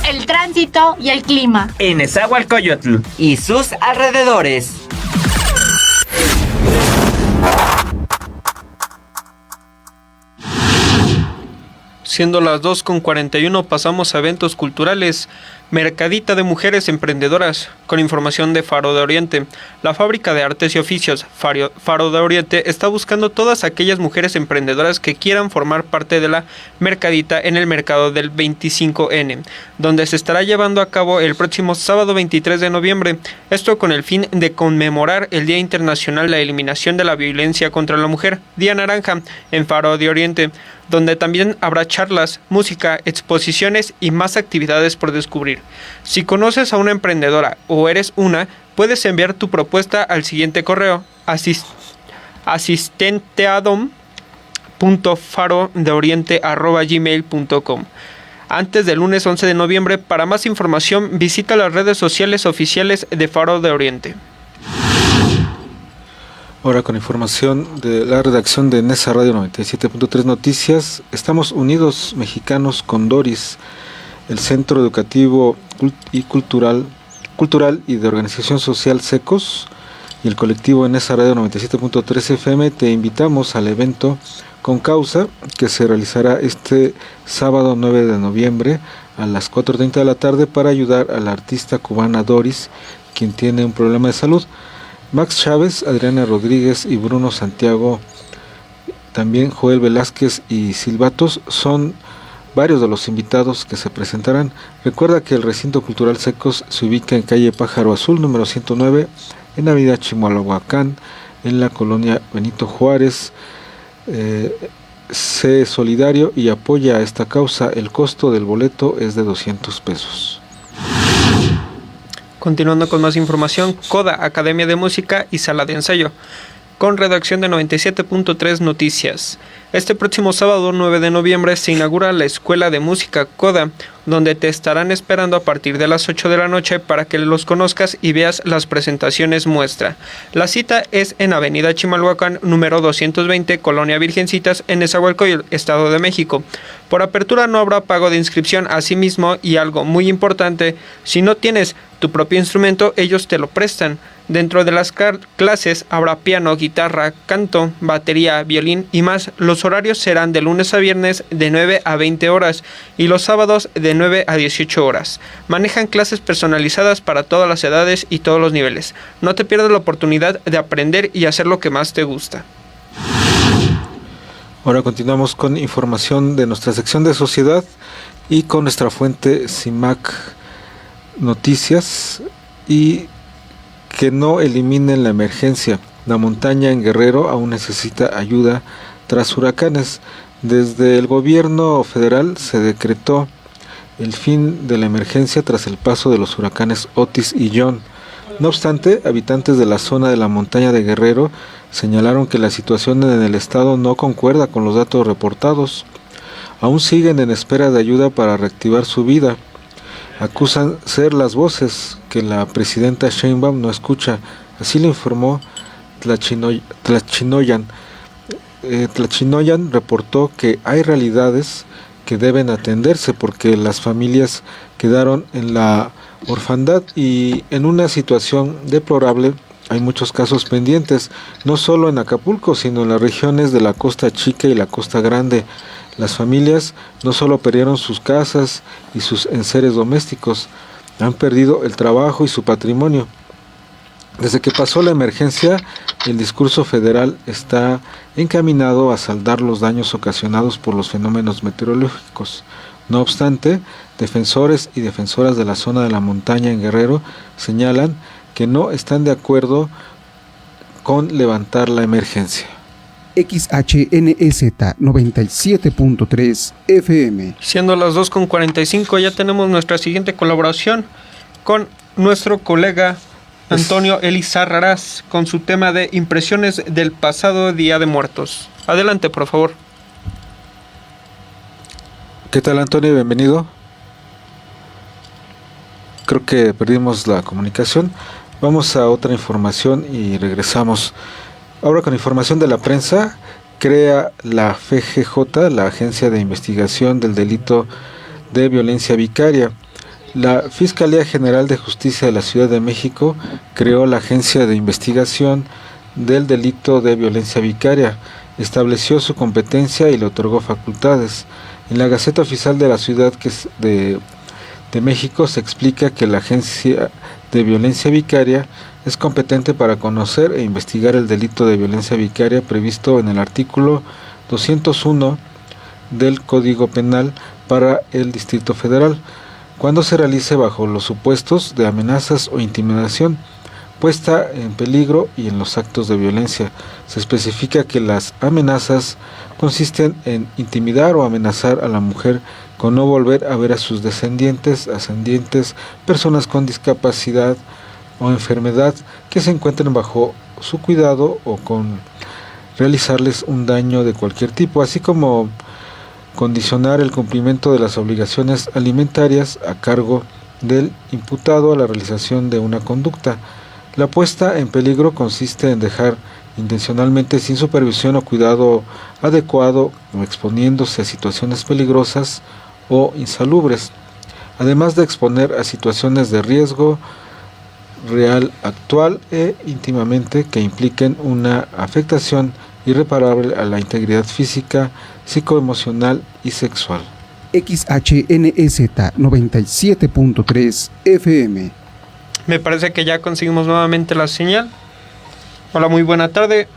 El tránsito y el clima en Nezahualcóyotl y sus alrededores. Siendo las 2:41, pasamos a eventos culturales. Mercadita de mujeres emprendedoras, con información de Faro de Oriente. La fábrica de artes y oficios Faro de Oriente está buscando todas aquellas mujeres emprendedoras que quieran formar parte de la Mercadita en el mercado del 25N, donde se estará llevando a cabo el próximo sábado 23 de noviembre. Esto con el fin de conmemorar el Día Internacional de la Eliminación de la Violencia contra la Mujer, Día Naranja, en Faro de Oriente, donde también habrá charlas, música, exposiciones y más actividades por descubrir. Si conoces a una emprendedora o eres una, puedes enviar tu propuesta al siguiente correo: asistenteadom.farodeoriente@gmail.com antes del lunes 11 de noviembre. Para más información, visita las redes sociales oficiales de Faro de Oriente. Ahora con información de la redacción de Nesa Radio 97.3 Noticias. Estamos unidos mexicanos con Doris, el Centro Educativo y Cultural y de Organización Social SECOS y el colectivo Nesa Radio 97.3 FM. Te invitamos al evento Con Causa, que se realizará este sábado 9 de noviembre a las 4:30 de la tarde para ayudar a la artista cubana Doris, quien tiene un problema de salud. Max Chávez, Adriana Rodríguez y Bruno Santiago, también Joel Velázquez y Silvatos son varios de los invitados que se presentarán. Recuerda que el recinto cultural SECOS se ubica en calle Pájaro Azul número 109, en avenida Chimalhuacán, en la colonia Benito Juárez. Sé solidario y apoya a esta causa. El costo del boleto es de 200 pesos. Continuando con más información, CODA, Academia de Música y Sala de Ensayo, con redacción de 97.3 Noticias. Este próximo sábado 9 de noviembre se inaugura la Escuela de Música CODA, donde te estarán esperando a partir de las 8 de la noche para que los conozcas y veas las presentaciones muestra. La cita es en Avenida Chimalhuacán, número 220, Colonia Virgencitas, en Nezahualcóyotl, Estado de México. Por apertura no habrá pago de inscripción. Asimismo, y algo muy importante, si no tienes tu propio instrumento, ellos te lo prestan. Dentro de las clases habrá piano, guitarra, canto, batería, violín y más. Los horarios serán de lunes a viernes de 9 a 20 horas y los sábados de 9 a 18 horas. Manejan clases personalizadas para todas las edades y todos los niveles. No te pierdas la oportunidad de aprender y hacer lo que más te gusta. Ahora continuamos con información de nuestra sección de sociedad y con nuestra fuente CIMAC Noticias. Y que no eliminen la emergencia. La montaña en Guerrero aún necesita ayuda tras huracanes. Desde el gobierno federal se decretó el fin de la emergencia tras el paso de los huracanes Otis y John. No obstante, habitantes de la zona de la montaña de Guerrero señalaron que la situación en el estado no concuerda con los datos reportados. Aún siguen en espera de ayuda para reactivar su vida. Acusan ser las voces que la presidenta Sheinbaum no escucha. Así lo informó Tlachinoyan. Tlachinoyan reportó que hay realidades que deben atenderse porque las familias quedaron en la orfandad y en una situación deplorable. Hay muchos casos pendientes, no solo en Acapulco, sino en las regiones de la Costa Chica y la Costa Grande. Las familias no solo perdieron sus casas y sus enseres domésticos, han perdido el trabajo y su patrimonio. Desde que pasó la emergencia, el discurso federal está encaminado a saldar los daños ocasionados por los fenómenos meteorológicos. No obstante, defensores y defensoras de la zona de la montaña en Guerrero señalan que no están de acuerdo con levantar la emergencia. XHNEZ 97.3 FM. Siendo las 2:45, ya tenemos nuestra siguiente colaboración con nuestro colega Antonio Elizarrarás con su tema de impresiones del pasado Día de Muertos. Adelante, por favor. ¿Qué tal, Antonio? Bienvenido. Creo que perdimos la comunicación. Vamos a otra información y regresamos. Ahora con información de la prensa. Crea la FGJ, la Agencia de Investigación del Delito de Violencia Vicaria. La Fiscalía General de Justicia de la Ciudad de México creó la Agencia de Investigación del Delito de Violencia Vicaria, estableció su competencia y le otorgó facultades. En la Gaceta Oficial de la Ciudad de México se explica que la Agencia de Violencia Vicaria es competente para conocer e investigar el delito de violencia vicaria previsto en el artículo 201 del Código Penal para el Distrito Federal, cuando se realice bajo los supuestos de amenazas o intimidación, puesta en peligro y en los actos de violencia. Se especifica que las amenazas consisten en intimidar o amenazar a la mujer con no volver a ver a sus descendientes, ascendientes, personas con discapacidad o enfermedad que se encuentren bajo su cuidado o con realizarles un daño de cualquier tipo, así como condicionar el cumplimiento de las obligaciones alimentarias a cargo del imputado a la realización de una conducta. La puesta en peligro consiste en dejar intencionalmente sin supervisión o cuidado adecuado o exponiéndose a situaciones peligrosas o insalubres, además de exponer a situaciones de riesgo real, actual e íntimamente que impliquen una afectación irreparable a la integridad física, psicoemocional y sexual. XHNEZ 97.3 FM. Me parece que ya conseguimos nuevamente la señal. Hola, muy buena tarde,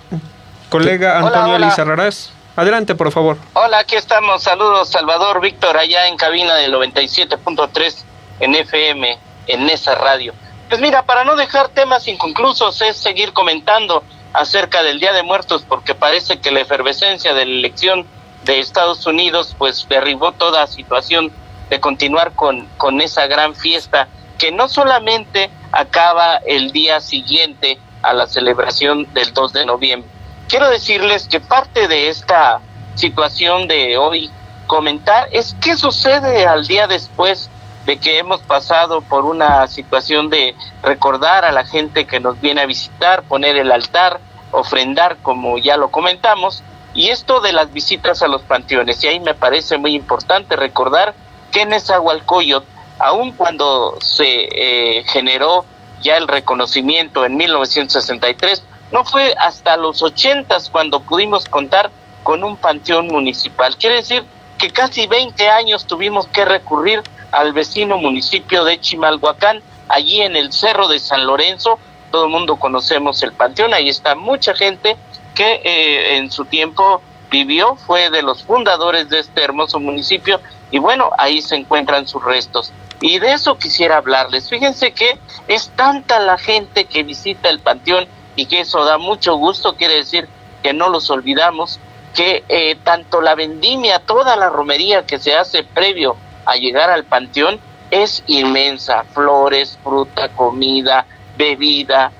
colega Antonio Elizarrarás. Adelante, por favor. Hola, aquí estamos. Saludos, Salvador, Víctor, allá en cabina del 97.3 en FM, en esa radio. Pues mira, para no dejar temas inconclusos, es seguir comentando acerca del Día de Muertos, porque parece que la efervescencia de la elección de Estados Unidos pues derribó toda situación de continuar con esa gran fiesta que no solamente acaba el día siguiente a la celebración del 2 de noviembre. Quiero decirles que parte de esta situación de hoy comentar es qué sucede al día después de que hemos pasado por una situación de recordar a la gente que nos viene a visitar, poner el altar, ofrendar, como ya lo comentamos, y esto de las visitas a los panteones. Y ahí me parece muy importante recordar que en Nezahualcóyotl, aun cuando se generó ya el reconocimiento en 1963, no fue hasta los 80s cuando pudimos contar con un panteón municipal. Quiere decir que casi 20 años tuvimos que recurrir al vecino municipio de Chimalhuacán, allí en el Cerro de San Lorenzo. Todo el mundo conocemos el panteón, ahí está mucha gente que en su tiempo vivió, fue de los fundadores de este hermoso municipio, y bueno, ahí se encuentran sus restos. Y de eso quisiera hablarles. Fíjense que es tanta la gente que visita el panteón y que eso da mucho gusto, quiere decir que no los olvidamos, que tanto la vendimia, toda la romería que se hace previo a llegar al panteón es inmensa, flores, fruta, comida, bebida,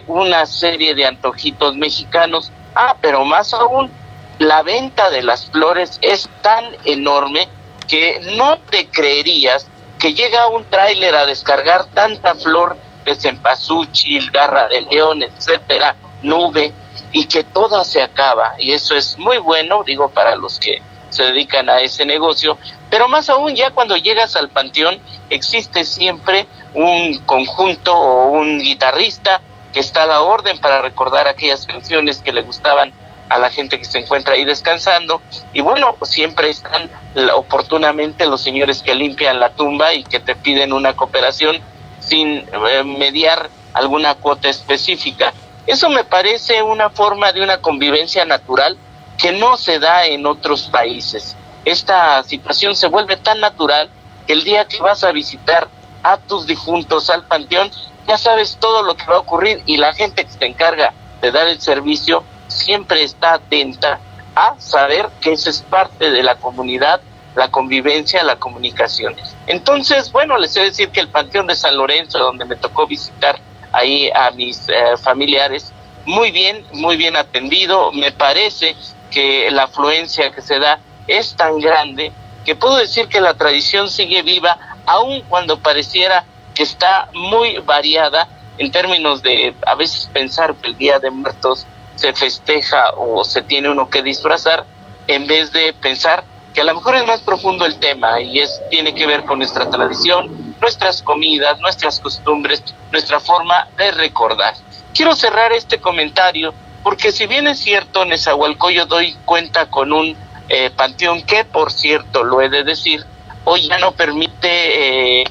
una serie de antojitos mexicanos. Pero más aún, la venta de las flores es tan enorme que no te creerías que llega un tráiler a descargar tanta flor de cempasúchil, garra de león, etcétera, nube, y que toda se acaba. Y eso es muy bueno, digo, para los que se dedican a ese negocio. Pero más aún, ya cuando llegas al panteón, existe siempre un conjunto o un guitarrista que está a la orden para recordar aquellas canciones que le gustaban a la gente que se encuentra ahí descansando. Y bueno, siempre están oportunamente los señores que limpian la tumba y que te piden una cooperación sin mediar alguna cuota específica. Eso me parece una forma de una convivencia natural que no se da en otros países. Esta situación se vuelve tan natural que el día que vas a visitar a tus difuntos al panteón, ya sabes todo lo que va a ocurrir, y la gente que se encarga de dar el servicio siempre está atenta a saber que esa es parte de la comunidad la convivencia, la comunicación. Entonces, bueno, les he de decir que el Panteón de San Lorenzo, donde me tocó visitar ahí a mis familiares, muy bien atendido. Me parece que la afluencia que se da es tan grande que puedo decir que la tradición sigue viva, aun cuando pareciera que está muy variada en términos de a veces pensar que el Día de Muertos se festeja o se tiene uno que disfrazar, en vez de pensar que a lo mejor es más profundo el tema y tiene que ver con nuestra tradición, nuestras comidas, nuestras costumbres, nuestra forma de recordar. Quiero cerrar este comentario porque si bien es cierto, Nezahualcóyotl doy cuenta con un panteón que, por cierto, lo he de decir, hoy ya no permite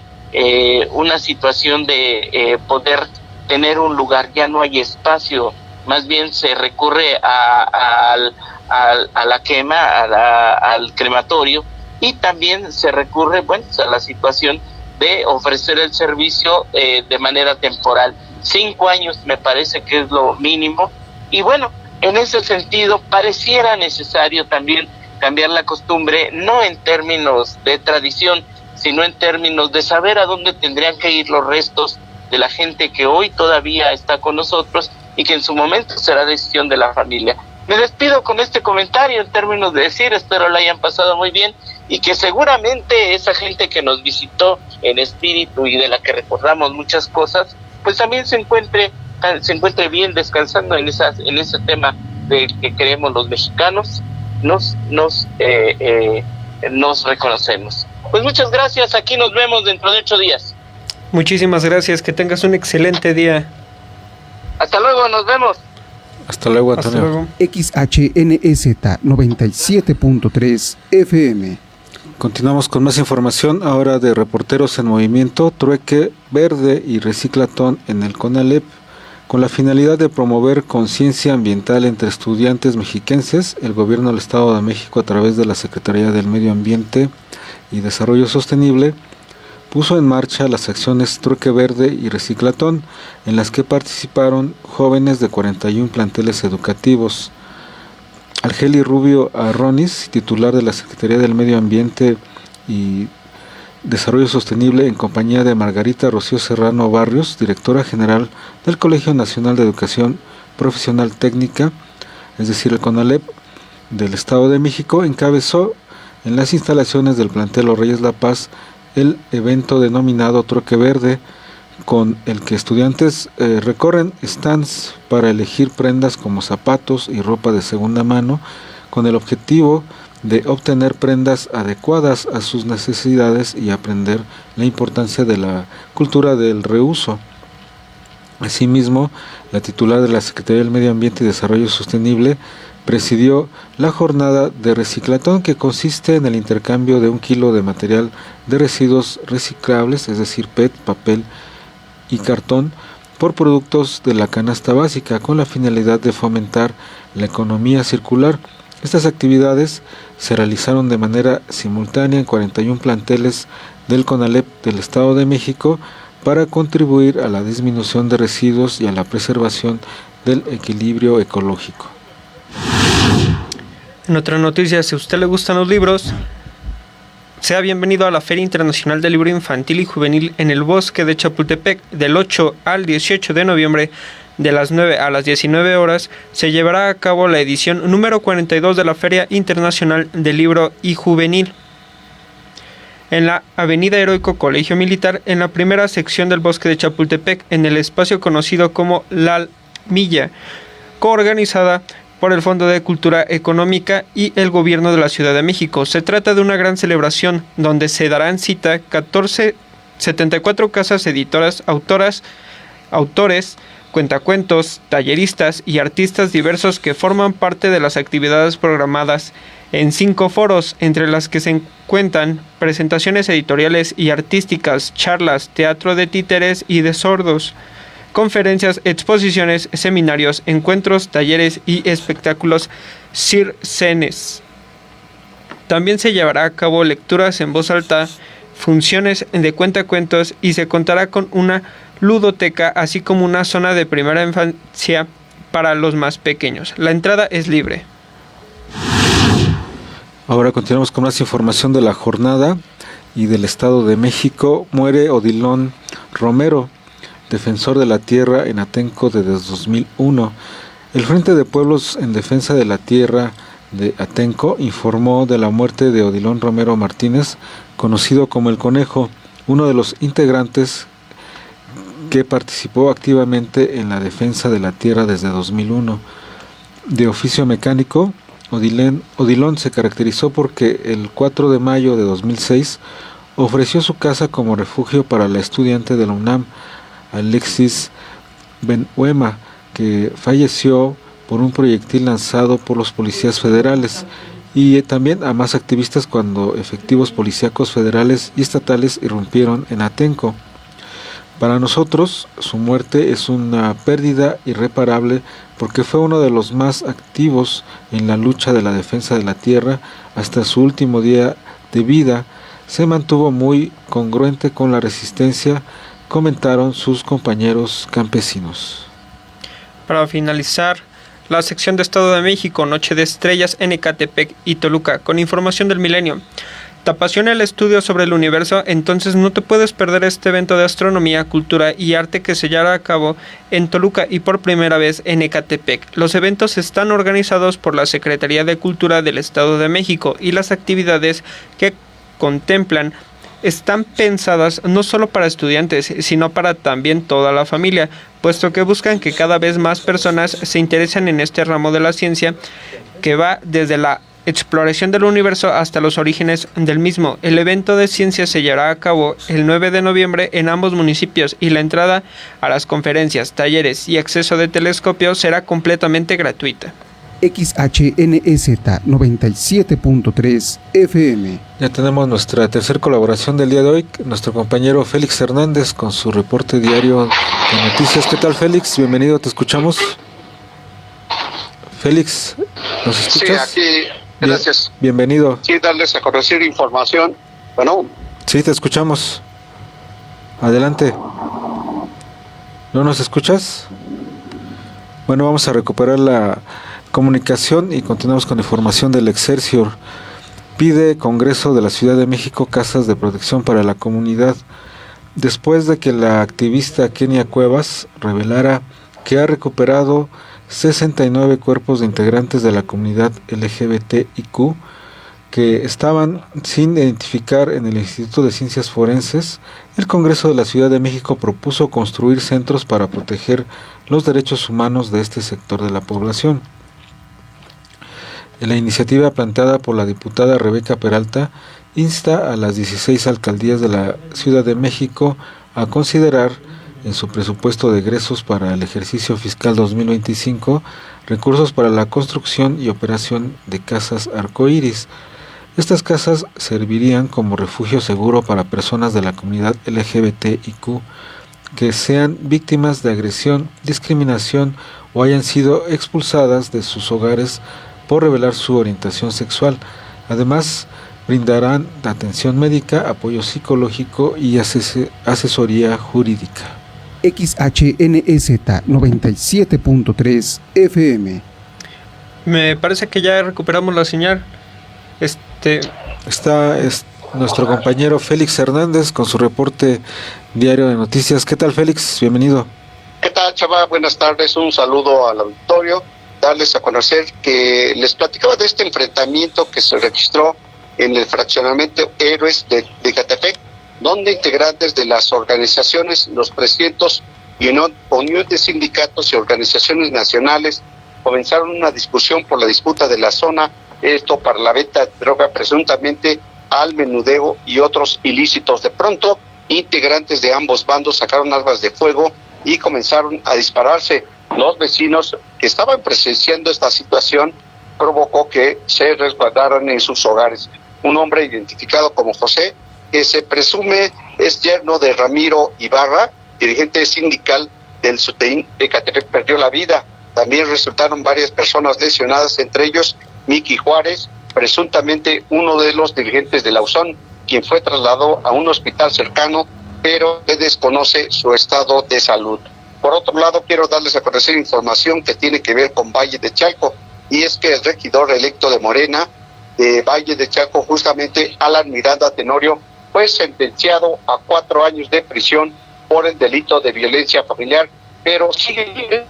una situación de poder tener un lugar, ya no hay espacio, más bien se recurre a la quema, al crematorio, y también se recurre, bueno, a la situación de ofrecer el servicio de manera temporal. 5 años me parece que es lo mínimo, y bueno, en ese sentido pareciera necesario también cambiar la costumbre, no en términos de tradición, sino en términos de saber a dónde tendrían que ir los restos de la gente que hoy todavía está con nosotros y que en su momento será decisión de la familia. Me despido con este comentario en términos de decir, espero la hayan pasado muy bien y que seguramente esa gente que nos visitó en espíritu y de la que recordamos muchas cosas, pues también se encuentre bien descansando en ese tema de que queremos los mexicanos, nos reconocemos. Pues muchas gracias, aquí nos vemos dentro de 8 días. Muchísimas gracias, que tengas un excelente día. Hasta luego, nos vemos. Hasta luego, Antonio. Hasta luego. XHNEZ 97.3 FM. Continuamos con más información ahora de Reporteros en Movimiento, Trueque Verde y Reciclatón en el CONALEP. Con la finalidad de promover conciencia ambiental entre estudiantes mexiquenses, el Gobierno del Estado de México, a través de la Secretaría del Medio Ambiente y Desarrollo Sostenible, puso en marcha las acciones Trueque Verde y Reciclatón, en las que participaron jóvenes de 41 planteles educativos. Argeli Rubio Arronis, titular de la Secretaría del Medio Ambiente y Desarrollo Sostenible, en compañía de Margarita Rocío Serrano Barrios, directora general del Colegio Nacional de Educación Profesional Técnica, es decir, el CONALEP del Estado de México, encabezó en las instalaciones del plantel Los Reyes La Paz el evento denominado Trueque Verde, con el que estudiantes recorren stands para elegir prendas como zapatos y ropa de segunda mano, con el objetivo de obtener prendas adecuadas a sus necesidades y aprender la importancia de la cultura del reuso. Asimismo, la titular de la Secretaría del Medio Ambiente y Desarrollo Sostenible presidió la jornada de reciclatón, que consiste en el intercambio de 1 kilo de material de residuos reciclables, es decir, PET, papel y cartón, por productos de la canasta básica, con la finalidad de fomentar la economía circular. Estas actividades se realizaron de manera simultánea en 41 planteles del CONALEP del Estado de México para contribuir a la disminución de residuos y a la preservación del equilibrio ecológico. En otra noticia, si a usted le gustan los libros, sea bienvenido a la Feria Internacional del Libro Infantil y Juvenil en el Bosque de Chapultepec. Del 8 al 18 de noviembre, de las 9 a las 19 horas, se llevará a cabo la edición número 42 de la Feria Internacional del Libro y Juvenil. En la Avenida Heroico Colegio Militar, en la primera sección del Bosque de Chapultepec, en el espacio conocido como La Milla, coorganizada por el Fondo de Cultura Económica y el Gobierno de la Ciudad de México. Se trata de una gran celebración donde se darán cita 74 casas editoras, autores, cuentacuentos, talleristas y artistas diversos que forman parte de las actividades programadas en 5 foros, entre las que se encuentran presentaciones editoriales y artísticas, charlas, teatro de títeres y de sordos, conferencias, exposiciones, seminarios, encuentros, talleres y espectáculos circenses. También se llevará a cabo lecturas en voz alta, funciones de cuentacuentos y se contará con una ludoteca, así como una zona de primera infancia para los más pequeños. La entrada es libre. Ahora continuamos con más información de la jornada y del Estado de México. Muere Odilon Romero, defensor de la tierra en Atenco desde 2001. El Frente de Pueblos en Defensa de la Tierra de Atenco informó de la muerte de Odilon Romero Martínez, conocido como El Conejo, uno de los integrantes que participó activamente en la defensa de la tierra desde 2001. De oficio mecánico, Odilon se caracterizó porque el 4 de mayo de 2006 ofreció su casa como refugio para la estudiante de la UNAM, Alexis Benhuema, que falleció por un proyectil lanzado por los policías federales, y también a más activistas cuando efectivos policíacos federales y estatales irrumpieron en Atenco. Para nosotros, su muerte es una pérdida irreparable porque fue uno de los más activos en la lucha de la defensa de la tierra. Hasta su último día de vida se mantuvo muy congruente con la resistencia, comentaron sus compañeros campesinos. Para finalizar, la sección de Estado de México, Noche de Estrellas en Ecatepec y Toluca, con información del milenio. ¿Te apasiona el estudio sobre el universo? Entonces no te puedes perder este evento de astronomía, cultura y arte que se llevará a cabo en Toluca y por primera vez en Ecatepec. Los eventos están organizados por la Secretaría de Cultura del Estado de México y las actividades que contemplan están pensadas no solo para estudiantes, sino para también toda la familia, puesto que buscan que cada vez más personas se interesen en este ramo de la ciencia que va desde la exploración del universo hasta los orígenes del mismo. El evento de ciencia se llevará a cabo el 9 de noviembre en ambos municipios y la entrada a las conferencias, talleres y acceso de telescopio será completamente gratuita. XHNEZ 97.3 FM. Ya tenemos nuestra tercera colaboración del día de hoy, nuestro compañero Félix Hernández con su reporte diario de noticias. ¿Qué tal, Félix? Bienvenido, te escuchamos. Félix, ¿nos escuchas? Sí, aquí, gracias. Bienvenido. Sí, darles a conocer información. Bueno. Sí, te escuchamos. Adelante. ¿No nos escuchas? Bueno, vamos a recuperar la comunicación y continuamos con información del Excelsior. Pide Congreso de la Ciudad de México casas de protección para la comunidad. Después de que la activista Kenia Cuevas revelara que ha recuperado 69 cuerpos de integrantes de la comunidad LGBTIQ que estaban sin identificar en el Instituto de Ciencias Forenses, el Congreso de la Ciudad de México propuso construir centros para proteger los derechos humanos de este sector de la población. La iniciativa planteada por la diputada Rebeca Peralta insta a las 16 alcaldías de la Ciudad de México a considerar en su presupuesto de egresos para el ejercicio fiscal 2025 recursos para la construcción y operación de casas arcoíris. Estas casas servirían como refugio seguro para personas de la comunidad LGBTIQ que sean víctimas de agresión, discriminación o hayan sido expulsadas de sus hogares por revelar su orientación sexual. Además, brindarán atención médica, apoyo psicológico y asesoría jurídica. XHNEZ 97.3 FM. Me parece que ya recuperamos la señal. Está nuestro compañero Félix Hernández con su reporte diario de noticias. ¿Qué tal, Félix? Bienvenido. ¿Qué tal, chava? Buenas tardes, un saludo al auditorio. Darles a conocer que les platicaba de este enfrentamiento que se registró en el fraccionamiento Héroes de Ecatepec, donde integrantes de las organizaciones, los 300 y unión de sindicatos y organizaciones nacionales comenzaron una discusión por la disputa de la zona, esto para la venta de droga presuntamente al menudeo y otros ilícitos. De pronto, integrantes de ambos bandos sacaron armas de fuego y comenzaron a dispararse. Los vecinos que estaban presenciando esta situación provocó que se resguardaran en sus hogares. Un hombre identificado como José, que se presume es yerno de Ramiro Ibarra, dirigente sindical del SUTEIN de Ecatepec, perdió la vida. También resultaron varias personas lesionadas, entre ellos Miki Juárez, presuntamente uno de los dirigentes de la USON, quien fue trasladado a un hospital cercano, pero se desconoce su estado de salud. Por otro lado, quiero darles a conocer información que tiene que ver con Valle de Chalco, y es que el regidor electo de Morena, de Valle de Chalco, justamente Alan Miranda Tenorio, fue sentenciado a 4 años de prisión por el delito de violencia familiar, pero sigue libre,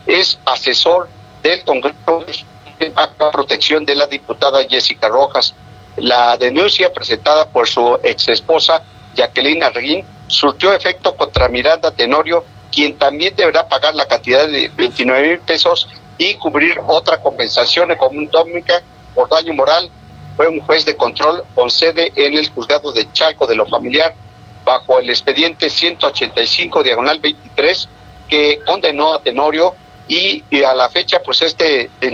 es asesor del Congreso de Protección de la diputada Jessica Rojas. La denuncia presentada por su ex esposa Jacqueline Arguín surtió efecto contra Miranda Tenorio, quien también deberá pagar la cantidad de 29,000 pesos y cubrir otra compensación económica por daño moral. Fue un juez de control con sede en el juzgado de Chalco de lo familiar, bajo el expediente 185/23, que condenó a Tenorio y a la fecha pues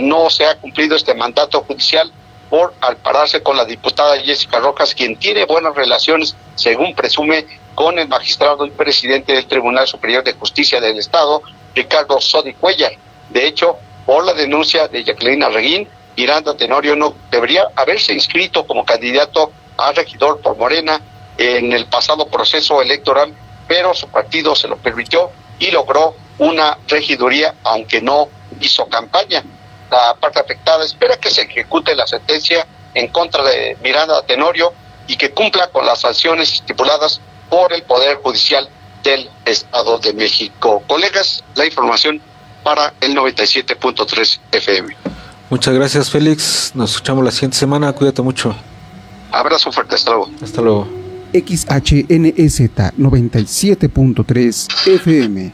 no se ha cumplido este mandato judicial por ampararse con la diputada Jessica Rojas, quien tiene buenas relaciones, según presume, con el magistrado y presidente del Tribunal Superior de Justicia del Estado, Ricardo Sodi Cuellar. De hecho, por la denuncia de Jacqueline Arguín, Miranda Tenorio no debería haberse inscrito como candidato a regidor por Morena en el pasado proceso electoral, pero su partido se lo permitió y logró una regiduría, aunque no hizo campaña. La parte afectada espera que se ejecute la sentencia en contra de Miranda Tenorio y que cumpla con las sanciones estipuladas por el Poder Judicial del Estado de México. Colegas, la información para el 97.3 FM. Muchas gracias, Félix. Nos escuchamos la siguiente semana. Cuídate mucho. Abrazo fuerte. Hasta luego. Hasta luego. XHNEZ 97.3 FM.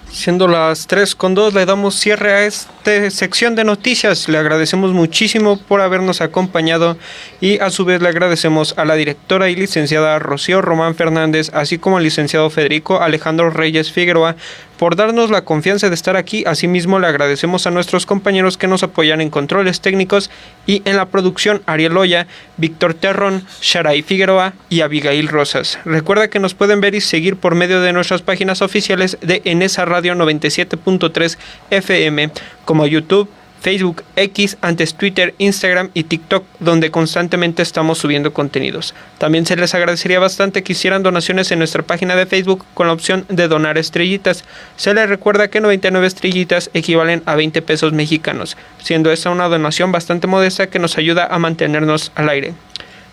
Siendo las 3:02, le damos cierre a esta sección de noticias. Le agradecemos muchísimo por habernos acompañado y a su vez le agradecemos a la directora y licenciada Rocío Román Fernández, así como al licenciado Federico Alejandro Reyes Figueroa, por darnos la confianza de estar aquí. Asimismo, le agradecemos a nuestros compañeros que nos apoyan en controles técnicos y en la producción: Ariel Oya, Víctor Terrón, Sharay Figueroa y Abigail Rosas. Recuerda que nos pueden ver y seguir por medio de nuestras páginas oficiales de Enesa Radio 97.3 FM, como YouTube, Facebook, X, antes Twitter, Instagram y TikTok, donde constantemente estamos subiendo contenidos. También se les agradecería bastante que hicieran donaciones en nuestra página de Facebook con la opción de donar estrellitas. Se les recuerda que 99 estrellitas equivalen a 20 pesos mexicanos, siendo esta una donación bastante modesta que nos ayuda a mantenernos al aire.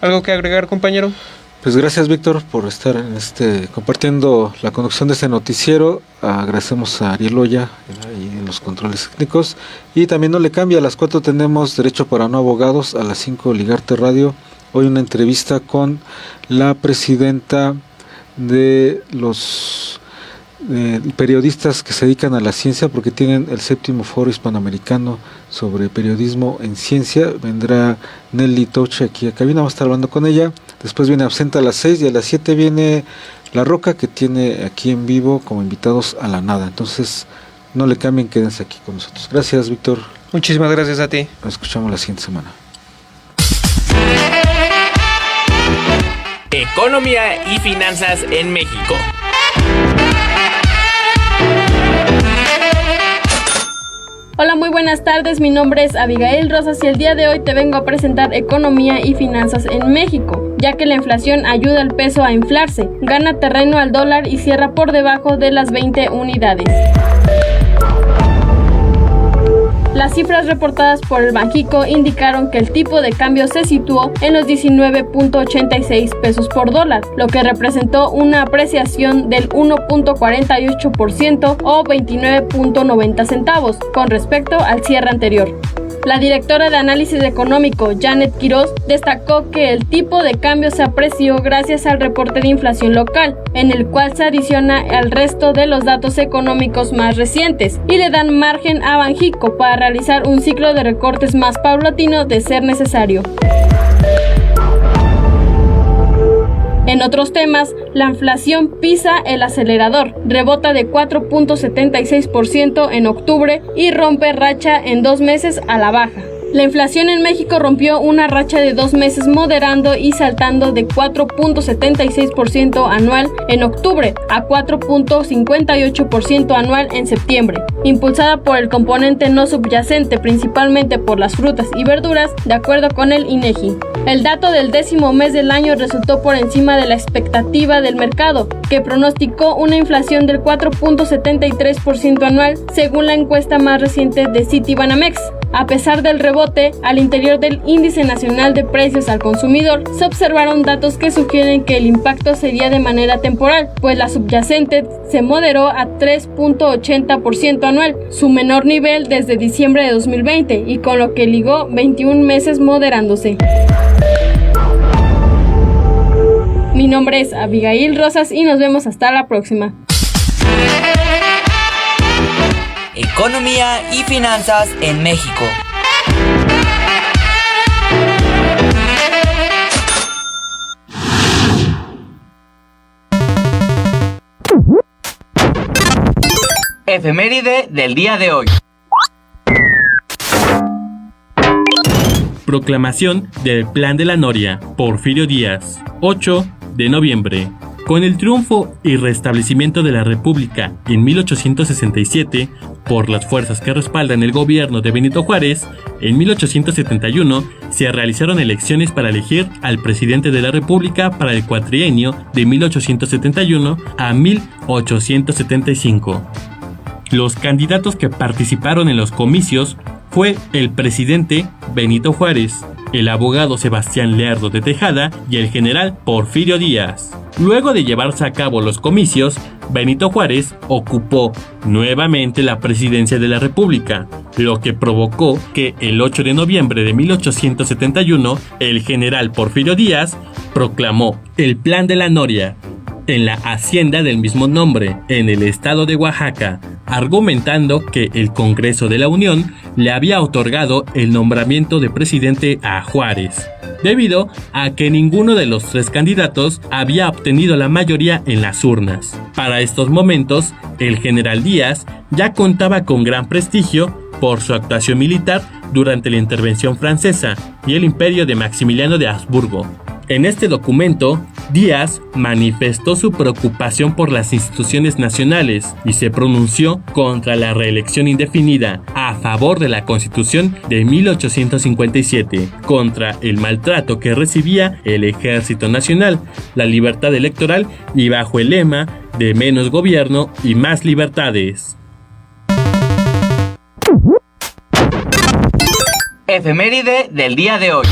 ¿Algo que agregar, compañero? Pues gracias, Víctor, por estar en compartiendo la conducción de este noticiero. Agradecemos a Ariel Oya en los controles técnicos. Y también no le cambia, a las 4 tenemos Derecho para No Abogados, a las 5 Ligarte Radio. Hoy una entrevista con la presidenta de los periodistas que se dedican a la ciencia, porque tienen el 7º Foro Hispanoamericano sobre periodismo en ciencia. Vendrá Nelly Touche aquí a cabina, vamos a estar hablando con ella. Después viene Absenta a las 6 y a las 7 viene La Roca, que tiene aquí en vivo como invitados a la nada. Entonces no le cambien, quédense aquí con nosotros. Gracias, Víctor. Muchísimas gracias a ti. Nos escuchamos la siguiente semana. Economía y finanzas en México. Hola, muy buenas tardes, mi nombre es Abigail Rosas y el día de hoy te vengo a presentar economía y finanzas en México, ya que la inflación ayuda al peso a inflarse, gana terreno al dólar y cierra por debajo de las 20 unidades. Las cifras reportadas por el Banxico indicaron que el tipo de cambio se situó en los 19.86 pesos por dólar, lo que representó una apreciación del 1.48% o 29.90 centavos con respecto al cierre anterior. La directora de análisis económico, Janet Quiroz, destacó que el tipo de cambio se apreció gracias al reporte de inflación local, en el cual se adiciona al resto de los datos económicos más recientes y le dan margen a Banxico para realizar un ciclo de recortes más paulatino de ser necesario. En otros temas, la inflación pisa el acelerador, rebota de 4.76% en octubre y rompe racha en 2 meses a la baja. La inflación en México rompió una racha de 2 meses moderando y saltando de 4.76% anual en octubre a 4.58% anual en septiembre, impulsada por el componente no subyacente, principalmente por las frutas y verduras, de acuerdo con el INEGI. El dato del 10º mes del año resultó por encima de la expectativa del mercado, que pronosticó una inflación del 4.73% anual, según la encuesta más reciente de Citibanamex. A pesar del rebote, al interior del Índice Nacional de Precios al Consumidor se observaron datos que sugieren que el impacto sería de manera temporal, pues la subyacente se moderó a 3.80% anual, su menor nivel desde diciembre de 2020, y con lo que ligó 21 meses moderándose. Mi nombre es Abigail Rosas y nos vemos hasta la próxima. Economía y finanzas en México. Efeméride del día de hoy. Proclamación del Plan de la Noria, Porfirio Díaz, 8 de noviembre. Con el triunfo y restablecimiento de la República en 1867, por las fuerzas que respaldan el gobierno de Benito Juárez, en 1871 se realizaron elecciones para elegir al presidente de la República para el cuatrienio de 1871 a 1875. Los candidatos que participaron en los comicios fue el presidente Benito Juárez, el abogado Sebastián Lerdo de Tejada y el general Porfirio Díaz. Luego de llevarse a cabo los comicios, Benito Juárez ocupó nuevamente la presidencia de la República, lo que provocó que el 8 de noviembre de 1871 el general Porfirio Díaz proclamó el Plan de la Noria en la hacienda del mismo nombre, en el estado de Oaxaca, argumentando que el Congreso de la Unión le había otorgado el nombramiento de presidente a Juárez, debido a que ninguno de los tres candidatos había obtenido la mayoría en las urnas. Para estos momentos, el general Díaz ya contaba con gran prestigio por su actuación militar durante la intervención francesa y el imperio de Maximiliano de Habsburgo. En este documento, Díaz manifestó su preocupación por las instituciones nacionales y se pronunció contra la reelección indefinida, a favor de la Constitución de 1857, contra el maltrato que recibía el Ejército Nacional, la libertad electoral y bajo el lema de menos gobierno y más libertades. Efeméride del día de hoy.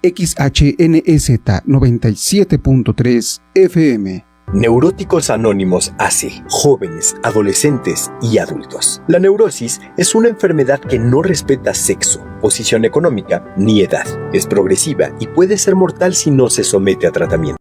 XHNEZ 97.3 FM. Neuróticos Anónimos hace jóvenes, adolescentes y adultos. La neurosis es una enfermedad que no respeta sexo, posición económica ni edad. Es progresiva y puede ser mortal si no se somete a tratamiento.